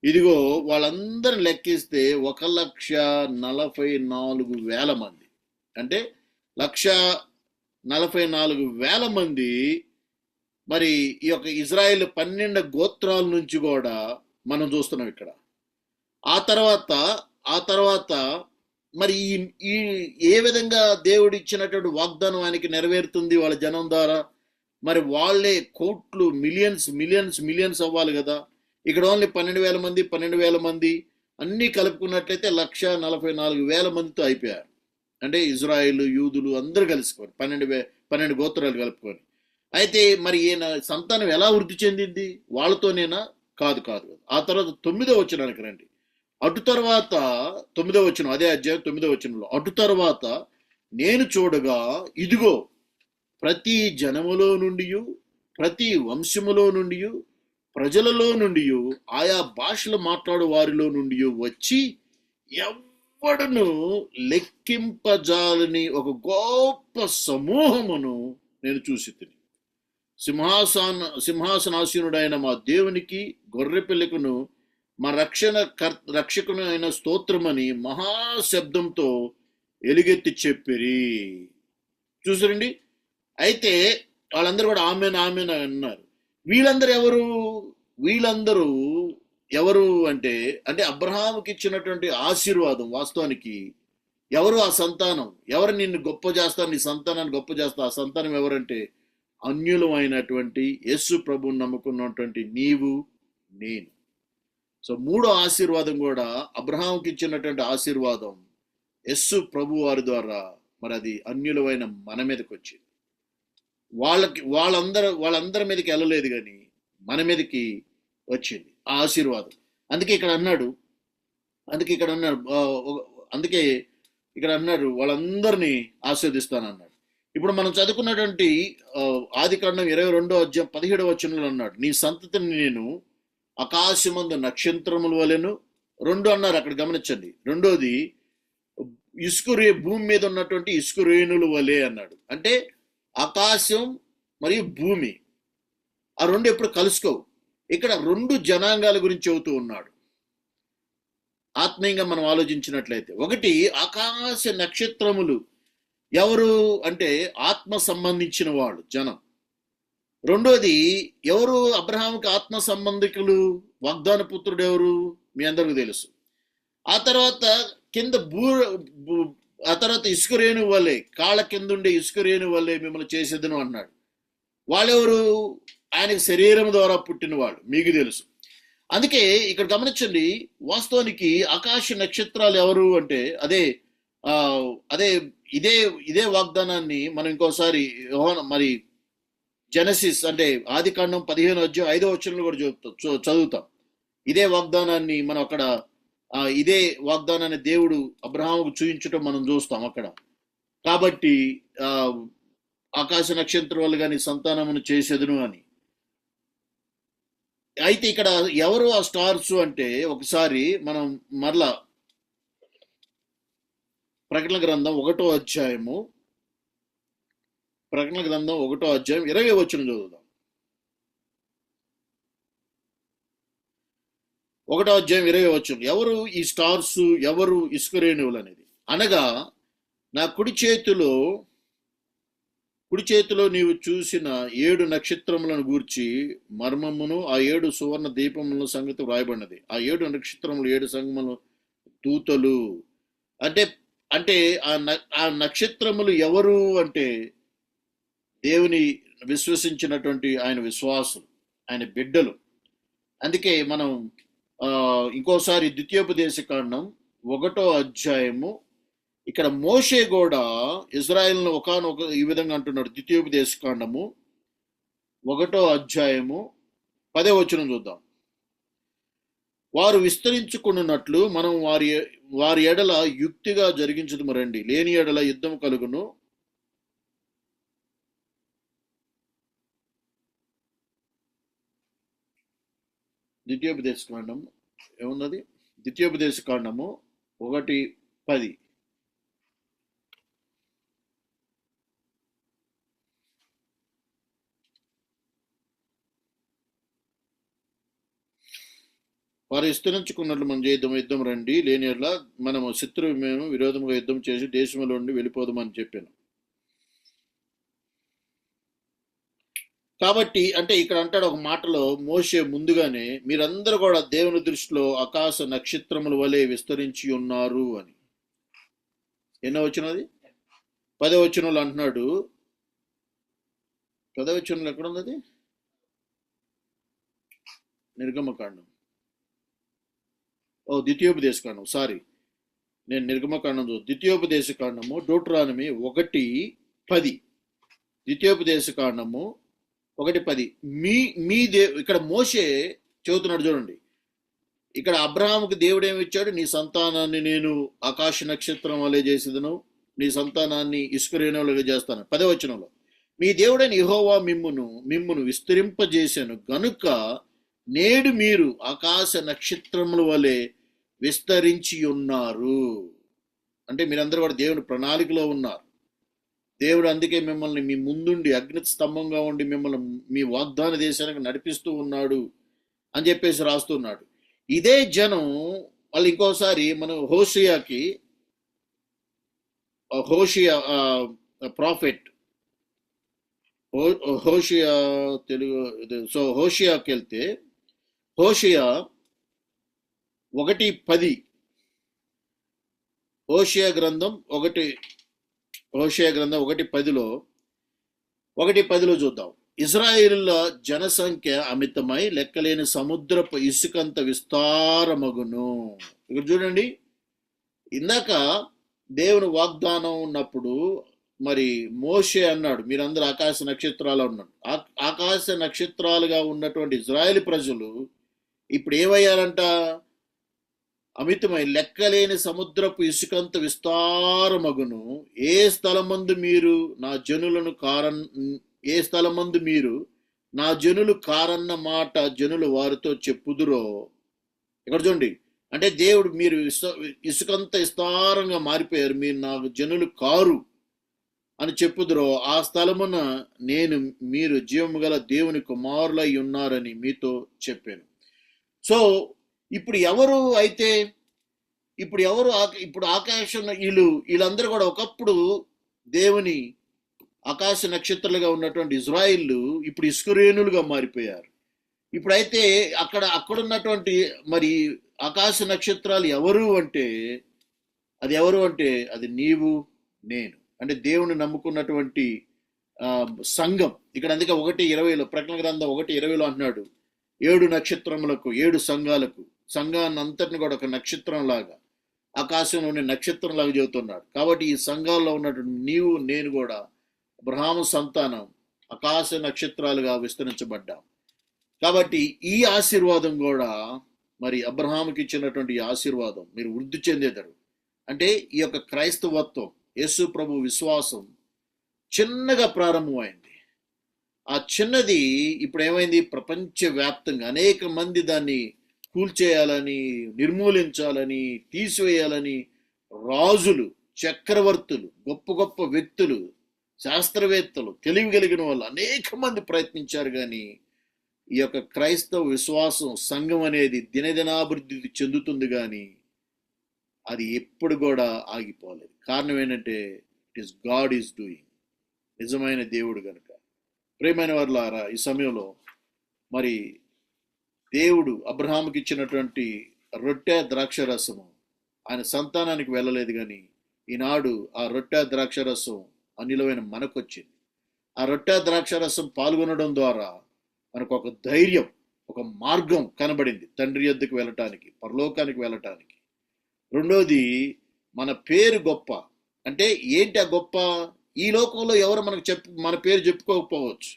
[SPEAKER 1] ఇదిగో వాళ్ళందరిని లెక్కిస్తే 1,44,000 మంది, అంటే 1,44,000 మంది మరి ఈ యొక్క ఇజ్రాయెల్ 12 గోత్రాల నుంచి కూడా మనం చూస్తున్నాం ఇక్కడ. ఆ తర్వాత మరి ఈ ఏ విధంగా దేవుడు ఇచ్చినటువంటి వాగ్దానం ఆయనకి నెరవేరుతుంది వాళ్ళ జనం ద్వారా. మరి వాళ్ళే కోట్లు, మిలియన్స్ అవ్వాలి కదా. ఇక్కడ ఓన్లీ 12,000 మంది 12,000 మంది అన్నీ కలుపుకున్నట్లయితే 1,44,000 మందితో అయిపోయారు. అంటే ఇజ్రాయిల్, యూదులు అందరూ కలుసుకొని 12 గోత్రాలు కలుపుకొని. అయితే మరి ఈయన సంతానం ఎలా వృద్ధి చెందింది? వాళ్ళతోనేనా? కాదు. ఆ తర్వాత 9వ వచనానికి రండి. అటు తర్వాత 9వ వచనం, అదే అధ్యాయం 9వ వచనంలో, అటు తర్వాత నేను చూడగా ఇదిగో ప్రతి జనములో నుండి, ప్రతి వంశములో నుండి, ప్రజలలో నుండి, ఆయా భాషలు మాట్లాడు వారిలో నుండి వచ్చి ఎవ్వడను లెక్కింపజాలని ఒక గొప్ప సమూహమును నేను చూసి తిని. సింహాసనాసీనుడైన మా దేవునికి, గొర్రెపిల్లకును, మా రక్షకును అయిన స్తోత్రమని మహాశబ్దంతో ఎలుగెత్తి చెప్పిరి. చూసారండి. అయితే వాళ్ళందరూ కూడా ఆమెన్ అన్నారు. వీళ్ళందరూ ఎవరు అంటే అబ్రహాముకి ఇచ్చినటువంటి ఆశీర్వాదం. వాస్తవానికి ఎవరు ఆ సంతానం? ఎవరు నిన్ను గొప్ప చేస్తారు, నీ సంతానాన్ని గొప్ప చేస్తారు? ఆ సంతానం ఎవరంటే అన్యులు అయినటువంటి యేసు ప్రభువుని నమ్ముకున్నటువంటి నీవు, నేను. సో మూడో ఆశీర్వాదం కూడా అబ్రహాముకి ఇచ్చినటువంటి ఆశీర్వాదం యేసు ప్రభు వారి ద్వారా మరి అది అన్యులమైన మన మీదకి వచ్చింది. వాళ్ళందరి మీదకి వెళ్ళలేదు, కానీ మన మీదకి వచ్చింది ఆ ఆశీర్వాదం. అందుకే ఇక్కడ అన్నాడు వాళ్ళందరినీ ఆశీర్వదిస్తానన్నాడు. ఇప్పుడు మనం చదువుకున్నటువంటి ఆదికాండం 22వ అధ్యాయం 17వ వచనంలో అన్నాడు, నీ సంతతిని నేను ఆకాశమందు నక్షత్రముల వలెను. 2 అన్నారు అక్కడ, గమనించండి. రెండోది భూమి మీద ఉన్నటువంటి ఇసుక రేణుల వలె అన్నాడు. అంటే ఆకాశం మరియు భూమి, ఆ రెండు ఎప్పుడు కలుసుకోవు. ఇక్కడ 2 జనాంగాల గురించి చెబుతూ ఉన్నాడు. ఆత్మీయంగా మనం ఆలోచించినట్లయితే, ఒకటి ఆకాశ నక్షత్రములు ఎవరు అంటే ఆత్మ సంబంధించిన వాళ్ళు, జనం. రెండోది ఎవరు? అబ్రహాముకి ఆత్మ సంబంధికులు, వాగ్దాన పుత్రుడు ఎవరు? మీ అందరికీ తెలుసు. ఆ తర్వాత ఇసుక రేణు వల్లే, కాళ్ళ కింద ఉండే ఇసుక రేణు వల్లే మిమ్మల్ని చేసేదను అన్నాడు. వాళ్ళెవరు? ఆయనకి శరీరం ద్వారా పుట్టినవాడు, మీకు తెలుసు. అందుకే ఇక్కడ గమనించండి, వాస్తవానికి ఆకాశ నక్షత్రాలు ఎవరు అంటే అదే ఇదే వాగ్దానాన్ని మనం ఇంకోసారి మరి జెనసిస్ అంటే ఆదికాండం 15వ అధ్యాయం 5వ వచనంలో కూడా చదువుతాం. ఇదే వాగ్దానాన్ని మనం అక్కడ ఇదే వాగ్దానాన్ని దేవుడు అబ్రహాముకు చూపించడం మనం చూస్తాం అక్కడ. కాబట్టి ఆకాశ నక్షత్రాలు కానీ సంతానమును చేసేదును అని. అయితే ఇక్కడ ఎవరు ఆ స్టార్స్ అంటే ఒకసారి మనం మరలా ప్రకటన గ్రంథం 1వ అధ్యాయము 20వ వచనం చదువుదాం. 1వ అధ్యాయం 20వ వచనం. ఎవరు ఈ స్టార్స్, ఎవరు ఇస్కరేణువులు అనేది? అనగా నా కుడి చేతిలో నీవు చూసిన 7 నక్షత్రములను గూర్చి మర్మమును ఆ 7 సువర్ణ దీపముల సంగతి వ్రాయబడినది. ఆ 7 నక్షత్రములు 7 సంగములు దూతలు. అంటే ఆ నక్షత్రములు ఎవరు అంటే దేవుని విశ్వసించినటువంటి ఆయన విశ్వాసులు, ఆయన బిడ్డలు. అందుకే మనం ఇంకోసారి ద్వితీయోపదేశకాండం 1వ అధ్యాయము, ఇక్కడ మోషే కూడా ఇజ్రాయెల్ను ఒకనొక ఈ విధంగా అంటున్నాడు. ద్వితీయోపదేశకాండము 1వ అధ్యాయము 10వ వచనం చూద్దాం. వారు విస్తరించుకున్నట్లు మనం వారి ఎడల యుక్తిగా జరిగించదు రండి, లేని ఎడల యుద్ధం కలుగును. ద్వితీయోపదేశకాండం ఏమున్నది? ద్వితీయోపదేశకాండము 1:10. వారు విస్తరించుకున్నట్లు మనం యుద్ధం రండి, లేని ఎడల మనము శత్రువు విరోధముగా యుద్ధం చేసి దేశంలో నుండి వెళ్ళిపోదామని చెప్పాను. కాబట్టి అంటే ఇక్కడ అంటాడు ఒక మాటలో మోషే ముందుగానే, మీరందరూ కూడా దేవుని దృష్టిలో ఆకాశ నక్షత్రముల వలె విస్తరించి ఉన్నారు అని. ఎన్నో వచనది? 10వ వచనంలో అంటున్నాడు. 10వ వచనంలో ఎక్కడుంది అది? నిర్గమకాండం, ద్వితీయోపదేశకాండం, సారీ, నేను నిర్గమకాండం ద్వితీయోపదేశకాండము డ్యూటరానమీ 1:10. ద్వితీయోపదేశకాండము 1:10. ఇక్కడ మోషే చెబుతున్నాడు చూడండి. ఇక్కడ అబ్రహాముకి దేవుడు ఏమి ఇచ్చాడు? నీ సంతానాన్ని నేను ఆకాశ నక్షత్రం వలె చేసేదను, నీ సంతానాన్ని ఇసుకరేణువులుగా చేస్తాను. 10వ వచనంలో, మీ దేవుడైన యెహోవా మిమ్మును విస్తరింపజేశాను గనుక నేడు మీరు ఆకాశ నక్షత్రముల వలె విస్తరించి ఉన్నారు. అంటే మీరందరూ కూడా దేవుని ప్రణాళికలో ఉన్నారు. దేవుడు అందుకే మిమ్మల్ని మీ ముందుండి అగ్ని స్తంభంగా ఉండి మిమ్మల్ని మీ వాగ్దాన దేశానికి నడిపిస్తూ ఉన్నాడు అని చెప్పేసి రాస్తున్నాడు. ఇదే జనం వాళ్ళు ఇంకోసారి మనం హోషియా ప్రాఫెట్ హోషియా తెలుగు, సో హోషియాకి వెళ్తే హోషియా 1:10, హోషియా గ్రంథం 1:10లో చూద్దాం. ఇజ్రాయేలుల జనసంఖ్య అమితమై లెక్కలేని సముద్రపు ఇసుకంత విస్తారమగును. ఇక్కడ చూడండి, ఇందాక దేవుని వాగ్దానం ఉన్నప్పుడు మరి మోషే అన్నాడు మీరందరూ ఆకాశ నక్షత్రాలు అన్నాడు. ఆకాశ నక్షత్రాలుగా ఉన్నటువంటి ఇజ్రాయేల్ ప్రజలు ఇప్పుడు ఏమయ్యారంట? అమితమై లెక్కలేని సముద్రపు ఇసుకంత విస్తారమగును. ఏ స్థలమందు మీరు నా జనులు కారన్న మాట జనులు వారితో చెప్పుదురో. ఇక్కడ చూడండి, అంటే దేవుడు మీరు ఇసుకంత విస్తారంగా మారిపోయారు, మీరు నాకు జనులు కారు అని చెప్పుదురో ఆ స్థలమున మీరు జీవము గల దేవుని కుమారులై ఉన్నారని మీతో చెప్పాను. సో ఇప్పుడు ఆకాశం వీళ్ళందరూ కూడా ఒకప్పుడు దేవుని ఆకాశ నక్షత్రాలుగా ఉన్నటువంటి ఇజ్రాయిల్లు ఇప్పుడు ఇస్కరేణులుగా మారిపోయారు. ఇప్పుడైతే అక్కడున్నటువంటి మరి ఆకాశ నక్షత్రాలు ఎవరు అంటే అది నీవు నేను, అంటే దేవుని నమ్ముకున్నటువంటి సంఘం, ఇక్కడ అందుకే 1:20 ప్రకటన గ్రంథం 1:20 అంటున్నాడు, 7 నక్షత్రములకు 7 సంఘాలకు, సంఘాన్ని అంతటిని కూడా ఒక నక్షత్రం లాగా, ఆకాశంలోని నక్షత్రం లాగా చెబుతున్నాడు. కాబట్టి ఈ సంఘాల్లో ఉన్నటువంటి నీవు నేను కూడా అబ్రహాము సంతానం, ఆకాశ నక్షత్రాలుగా విస్తరించబడ్డాం. కాబట్టి ఈ ఆశీర్వాదం కూడా మరి అబ్రహాముకి ఇచ్చినటువంటి ఈ ఆశీర్వాదం మీరు వృద్ధి చెందేదారు. అంటే ఈ యొక్క క్రైస్తవత్వం, యేసు ప్రభు విశ్వాసం చిన్నగా ప్రారంభమైంది. ఆ చిన్నది ఇప్పుడు ఏమైంది, ప్రపంచవ్యాప్తంగా అనేక మంది దాన్ని కూల్చేయాలని, నిర్మూలించాలని, తీసివేయాలని రాజులు, చక్రవర్తులు, గొప్ప గొప్ప వ్యక్తులు, శాస్త్రవేత్తలు, తెలివి కలిగిన వాళ్ళు అనేక మంది ప్రయత్నించారు. కానీ ఈ యొక్క క్రైస్తవ విశ్వాసం, సంఘం అనేది దినదినాభివృద్ధి చెందుతుంది, కానీ అది ఎప్పుడు కూడా ఆగిపోలేదు. కారణం ఏంటంటే it is God is doing. నిజమైన దేవుడు కనుక. ప్రియమైన వారులారా, ఈ సమయంలో మరి దేవుడు అబ్రహాముకి ఇచ్చినటువంటి రొట్టె ద్రాక్ష రసము ఆయన సంతానానికి వెళ్ళలేదు, కానీ ఈనాడు ఆ రొట్టె ద్రాక్ష రసం అనిలమైన మనకు వచ్చింది. ఆ రొట్టె ద్రాక్ష రసం పాల్గొనడం ద్వారా మనకు ఒక ధైర్యం, ఒక మార్గం కనబడింది తండ్రి యొద్దకు వెళ్ళటానికి, పరలోకానికి వెళ్ళటానికి. రెండోది, మన పేరు గొప్ప. అంటే ఏంటి ఆ గొప్ప? ఈ లోకంలో ఎవరు మనకు మన పేరు చెప్పుకోకపోవచ్చు.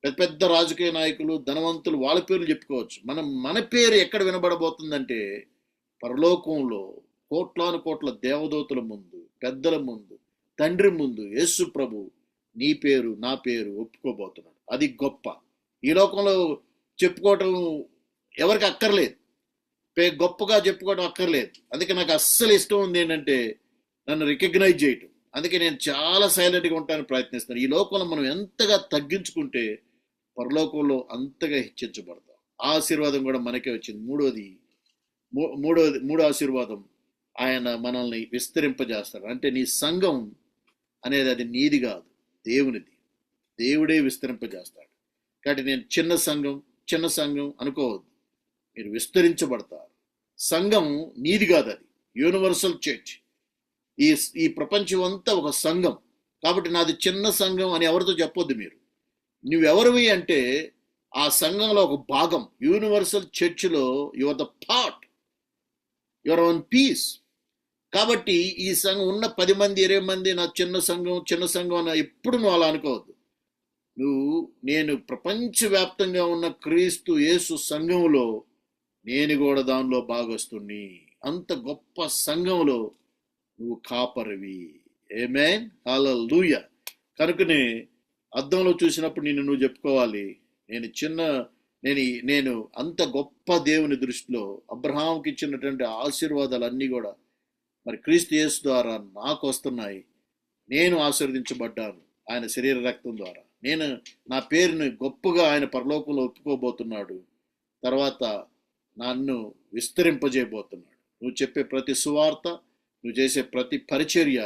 [SPEAKER 1] పెద్ద పెద్ద రాజకీయ నాయకులు, ధనవంతులు, వాళ్ళ పేర్లు చెప్పుకోవచ్చు. మన పేరు ఎక్కడ వినబడబోతుందంటే పరలోకంలో కోట్లాను కోట్ల దేవదూతల ముందు, పెద్దల ముందు, తండ్రి ముందు యేసు ప్రభు నీ పేరు నా పేరు ఒప్పుకోబోతున్నాడు. అది గొప్ప. ఈ లోకంలో చెప్పుకోవటం ఎవరికి అక్కర్లేదు, గొప్పగా చెప్పుకోవడం అక్కర్లేదు. అందుకే నాకు అస్సలు ఇష్టం ఉంది ఏంటంటే నన్ను రికగ్నైజ్ చేయటం. అందుకే నేను చాలా సైలెంట్గా ఉండడానికి ప్రయత్నిస్తాను. ఈ లోకంలో మనం ఎంతగా తగ్గించుకుంటే పరలోకంలో అంతగా హెచ్చించబడతాం. ఆ ఆశీర్వాదం కూడా మనకే వచ్చింది. మూడో ఆశీర్వాదం, ఆయన మనల్ని విస్తరింపజేస్తాడు. అంటే నీ సంఘం అనేది అది నీది కాదు, దేవునిది. దేవుడే విస్తరింపజేస్తాడు. కాబట్టి నేను చిన్న సంఘం అనుకోవద్దు, మీరు విస్తరించబడతారు. సంఘం నీది కాదు, అది యూనివర్సల్ చర్చ్. ఈ ప్రపంచం అంతా ఒక సంఘం. కాబట్టి నాది చిన్న సంఘం అని ఎవరితో చెప్పొద్దు. నువ్వెవరివి అంటే ఆ సంఘంలో ఒక భాగం. యూనివర్సల్ చర్చ్లో your the part, your own piece. కాబట్టి ఈ సంఘం ఉన్న 10 మంది 20 మంది నా చిన్న సంఘం అని ఎప్పుడు నువ్వు అలా అనుకోవద్దు. నేను ప్రపంచవ్యాప్తంగా ఉన్న క్రీస్తు యేసు సంఘంలో నేను కూడా దానిలో భాగస్తుని. అంత గొప్ప సంఘంలో నువ్వు కాపరివి. ఆమేన్, హల్లెలూయా. కనుకనే అద్దంలో చూసినప్పుడు నువ్వు చెప్పుకోవాలి, నేను అంత గొప్ప దేవుని దృష్టిలో అబ్రహాంకి ఇచ్చినటువంటి ఆశీర్వాదాలన్నీ కూడా మరి క్రీస్తు యేసు ద్వారా నాకు వస్తున్నాయి. నేను ఆశీర్వదించబడ్డాను ఆయన శరీర రక్తం ద్వారా. నా పేరుని గొప్పగా ఆయన పరలోకంలో ఒప్పుకోబోతున్నాడు. తర్వాత నన్ను విస్తరింపజేయబోతున్నాడు. నువ్వు చెప్పే ప్రతి సువార్త, నువ్వు చేసే ప్రతి పరిచర్య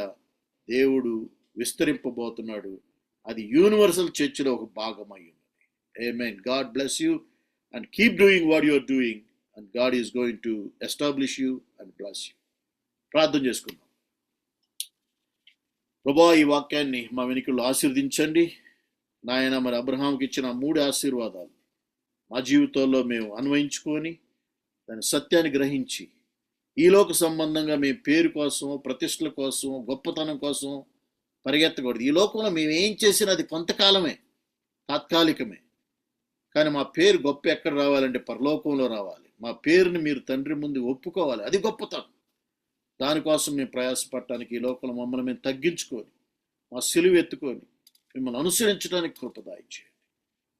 [SPEAKER 1] దేవుడు విస్తరింపబోతున్నాడు. అది యూనివర్సల్ చర్చ్లో ఒక భాగం అయి ఉన్నది. ఆమేన్. God bless you and keep doing what you are doing and god is going to establish you and bless you. ప్రార్థన చేసుకుందాం. ప్రభువా, ఈ వాక్యాన్ని మా వెనుకల్లో ఆశీర్వదించండి నాయన. మరి అబ్రహాంకి ఇచ్చిన 3 ఆశీర్వాదాలు మా జీవితంలో మేము అన్వయించుకొని దాని సత్యాన్ని గ్రహించి ఈ లోక సంబంధంగా మేము పేరు కోసం, ప్రతిష్టల కోసం, గొప్పతనం కోసం పరిగెత్తకూడదు. ఈ లోకంలో మేము ఏం చేసినా అది కొంతకాలమే, తాత్కాలికమే. కానీ మా పేరు గొప్ప ఎక్కడ రావాలంటే పరలోకంలో రావాలి. మా పేరుని మీరు తండ్రి ముందు ఒప్పుకోవాలి. అది గొప్పతనం. దానికోసం మేము ప్రయాసపడటానికి ఈ లోకంలో మమ్మల్ని మేము తగ్గించుకొని మా సిలువ ఎత్తుకొని మిమ్మల్ని అనుసరించడానికి కృప దయచేయండి.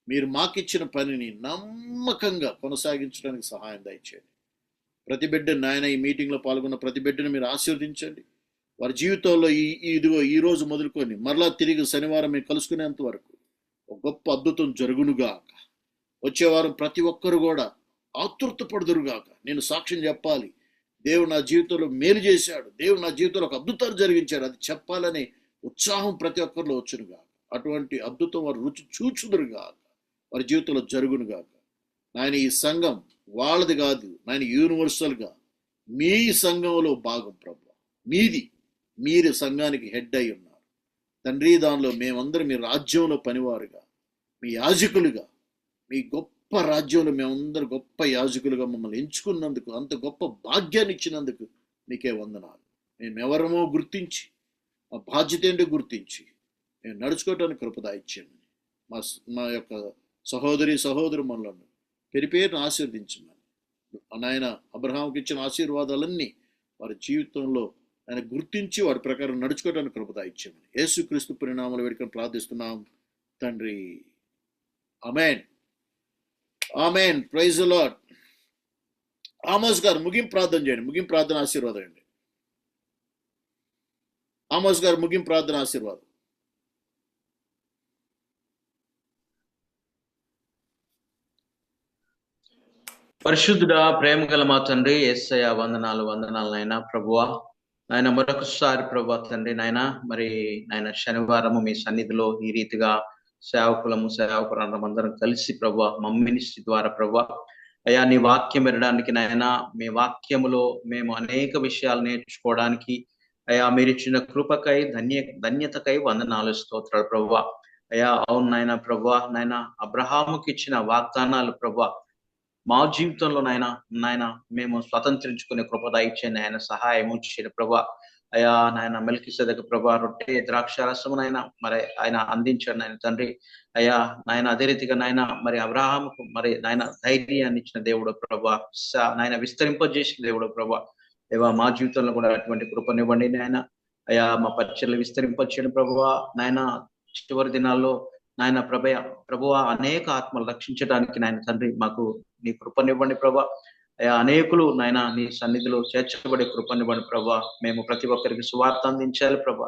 [SPEAKER 1] మీరు మాకిచ్చిన పనిని నమ్మకంగా కొనసాగించడానికి సహాయం దయచేయండి. ప్రతి బిడ్డను నాయన, ఈ మీటింగ్లో పాల్గొన్న ప్రతి బిడ్డను మీరు ఆశీర్వదించండి. వారి జీవితంలో ఈ రోజు మొదలుకొని మరలా తిరిగి శనివారం మేము కలుసుకునేంత వరకు ఒక గొప్ప అద్భుతం జరుగునుగాక. వచ్చేవారం ప్రతి ఒక్కరు కూడా ఆతృతపడుదురుగాక. నేను సాక్ష్యం చెప్పాలి, దేవుడు నా జీవితంలో మేలు చేశాడు, దేవుడు నా జీవితంలో ఒక అద్భుతాలు జరిగించాడు, అది చెప్పాలనే ఉత్సాహం ప్రతి ఒక్కరిలో వచ్చునుగాక. అటువంటి అద్భుతం వారు రుచి చూచుదురుగాక, వారి జీవితంలో జరుగునుగాక. నాయన, ఈ సంఘం వాళ్ళది కాదు నాయన, యూనివర్సల్గా మీ సంఘంలో భాగం ప్రభు మీది. మీరు సంఘానికి హెడ్ అయి ఉన్నారు తండ్రి. దానిలో మేమందరం మీ రాజ్యంలో పనివారుగా మీ యాజకులుగా, మీ గొప్ప రాజ్యంలో మేమందరూ గొప్ప యాజకులుగా మమ్మల్ని ఎంచుకున్నందుకు, అంత గొప్ప భాగ్యాన్ని ఇచ్చినందుకు నీకే వందనాలు. మేమెవరమో గుర్తించి, మా బాధ్యత ఏంటో గుర్తించి మేము నడుచుకోవటానికి కృపదాయిచ్చామని, మా యొక్క సహోదరు మనలను పేరును ఆశీర్వదించమని, నాయన అబ్రహాంకి ఇచ్చిన ఆశీర్వాదాలన్నీ వారి జీవితంలో ఆయన గుర్తించి వాడి ప్రకారం నడుచుకోవడానికి కృపదాయిచ్చామని యేసుక్రీస్తు పరినామాలు వేడుకొని ప్రార్థిస్తున్నాం తండ్రి. ఆమేన్, ఆమేన్. Praise the lord. ఆమోస్ గారు ముగింపు ప్రార్థన చేయండి. ముగింపు ప్రార్థన ఆశీర్వాదం అండి. ఆమోస్ గారు ముగింపు ప్రార్థన ఆశీర్వాదం.
[SPEAKER 2] పరిశుద్ధుడా, ప్రేమ గల మా తండ్రి యేసయ్య, వందనాలు నాయన ప్రభువా. నాయన మరొకసారి ప్రభా తండ్రి నాయన, మరి నాయన శనివారము మీ సన్నిధిలో ఈ రీతిగా సేవకురాళ్ళం అందరం కలిసి ప్రభా మా మినిస్ట్రీ ద్వారా ప్రభా అయ్యా నీ వాక్యం వినడానికి నాయన, మీ వాక్యములో మేము అనేక విషయాలు నేర్చుకోవడానికి అయ్యా మీరిచ్చిన కృపకై ధన్యతకై వందనాలు, స్తోత్రాలు ప్రభా. అయ్యా అవును నాయన ప్రభా, నాయన అబ్రహాముకి ఇచ్చిన వాగ్దానాలు ప్రభా మా జీవితంలో నాయన మేము స్వతంత్రించుకునే కృప దయచేయండి ఆయన, సహాయం చేయండి ప్రభా. అయ్యా నాయన మెల్కీసెదెకు ప్రభా రొట్టె ద్రాక్షారసము నాయన మరి ఆయన అందించండి ఆయన తండ్రి. అయ్యా నాయన అదే రీతిగా నాయన మరి అబ్రహాముకు మరి నాయన ధైర్యాన్ని ఇచ్చిన దేవుడు ప్రభా, నాయన విస్తరింపజేసిన దేవుడు ప్రభా. అయ్యా మా జీవితంలో కూడా అటువంటి కృపనివ్వండి నాయన. అయ్యా మా పరిచయలు విస్తరింపచేయండి ప్రభువా. నాయన చివరి దినాల్లో నాయన ప్రభువా అనేక ఆత్మలు రక్షించడానికి నాయన తండ్రి మాకు నీ కృపనివ్వండి ప్రభా. అయ్యా అనేకులు నాయన నీ సన్నిధిలో చేర్చబడే కృపనివ్వండి ప్రభా. మేము ప్రతి ఒక్కరికి సువార్త అందించాలి ప్రభా.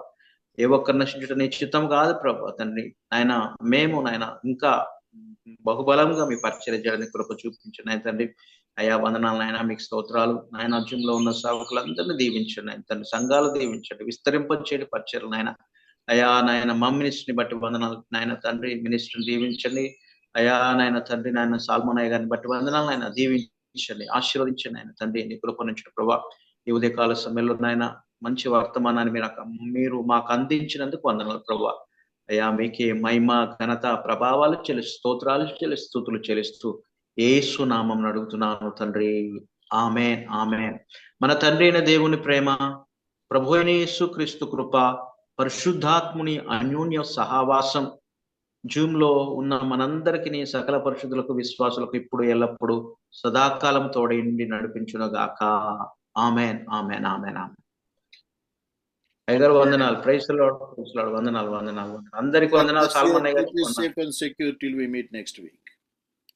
[SPEAKER 2] ఏ ఒక్కరు నశించడం నీ చిత్తం కాదు ప్రభా తండ్రి. నాయన మేము నాయన ఇంకా బహుబలంగా మీ పరిచయం చేయడానికి కృప చూపించండి ఆయన తండ్రి. అయ్యా వందనాలు నాయన, మీకు స్తోత్రాలు నాయన. అర్జున్లో ఉన్న సేవకులందరినీ దీవించండి ఆయన తండ్రి, సంఘాలు దీవించండి, విస్తరింపచేయండి పరిచయం నాయన. అయ్యా నాయన మా మినిస్ట్రీని బట్టి వందనాలు నాయన తండ్రి, మినిస్ట్రీని దీవించండి అయ్యా నాయన తండ్రి. నాయన సాల్మోనయ్య గారిని బట్టి వందనాలు నాయన, దీవించండి, ఆశీర్వదించండి ఆయన తండ్రి. నీ కృప నుంచి ప్రభా ఈ ఉదయకాల సమయంలో నాయన మంచి వర్తమానాన్ని మీరు మాకు అందించినందుకు వందనాలు ప్రభా. అయ్యా మీకే మహిమ ఘనత ప్రభావాలు చెల్లిస్తూ స్తోత్రాలు చెల్లిస్తూ స్తుతులు చెల్లిస్తూ యేసు నామం అడుగుతున్నాను తండ్రి. ఆమేన్, ఆమేన్. మన తండ్రి అయిన దేవుని ప్రేమ, ప్రభు అయిన యేసు క్రీస్తు కృప, పరిశుద్ధాత్ముని అన్యోన్య సహవాసం జూమ్ లో ఉన్న మనందరికీ సకల పరిశుద్ధులకు విశ్వాసులకు ఇప్పుడు ఎల్లప్పుడు సదాకాలం తోడైండి నడిపించునుగాక. ఆమేన్, ఆమేన్, ఆమేన్, ఆమేన్. అయ్యగారు వందనాలు. ప్రైజ్ ది లార్డ్, వందనాలు అందరికి వందనాలు. సాల్మన్ అయ్యగారు.
[SPEAKER 1] Safe and secure till we meet next week.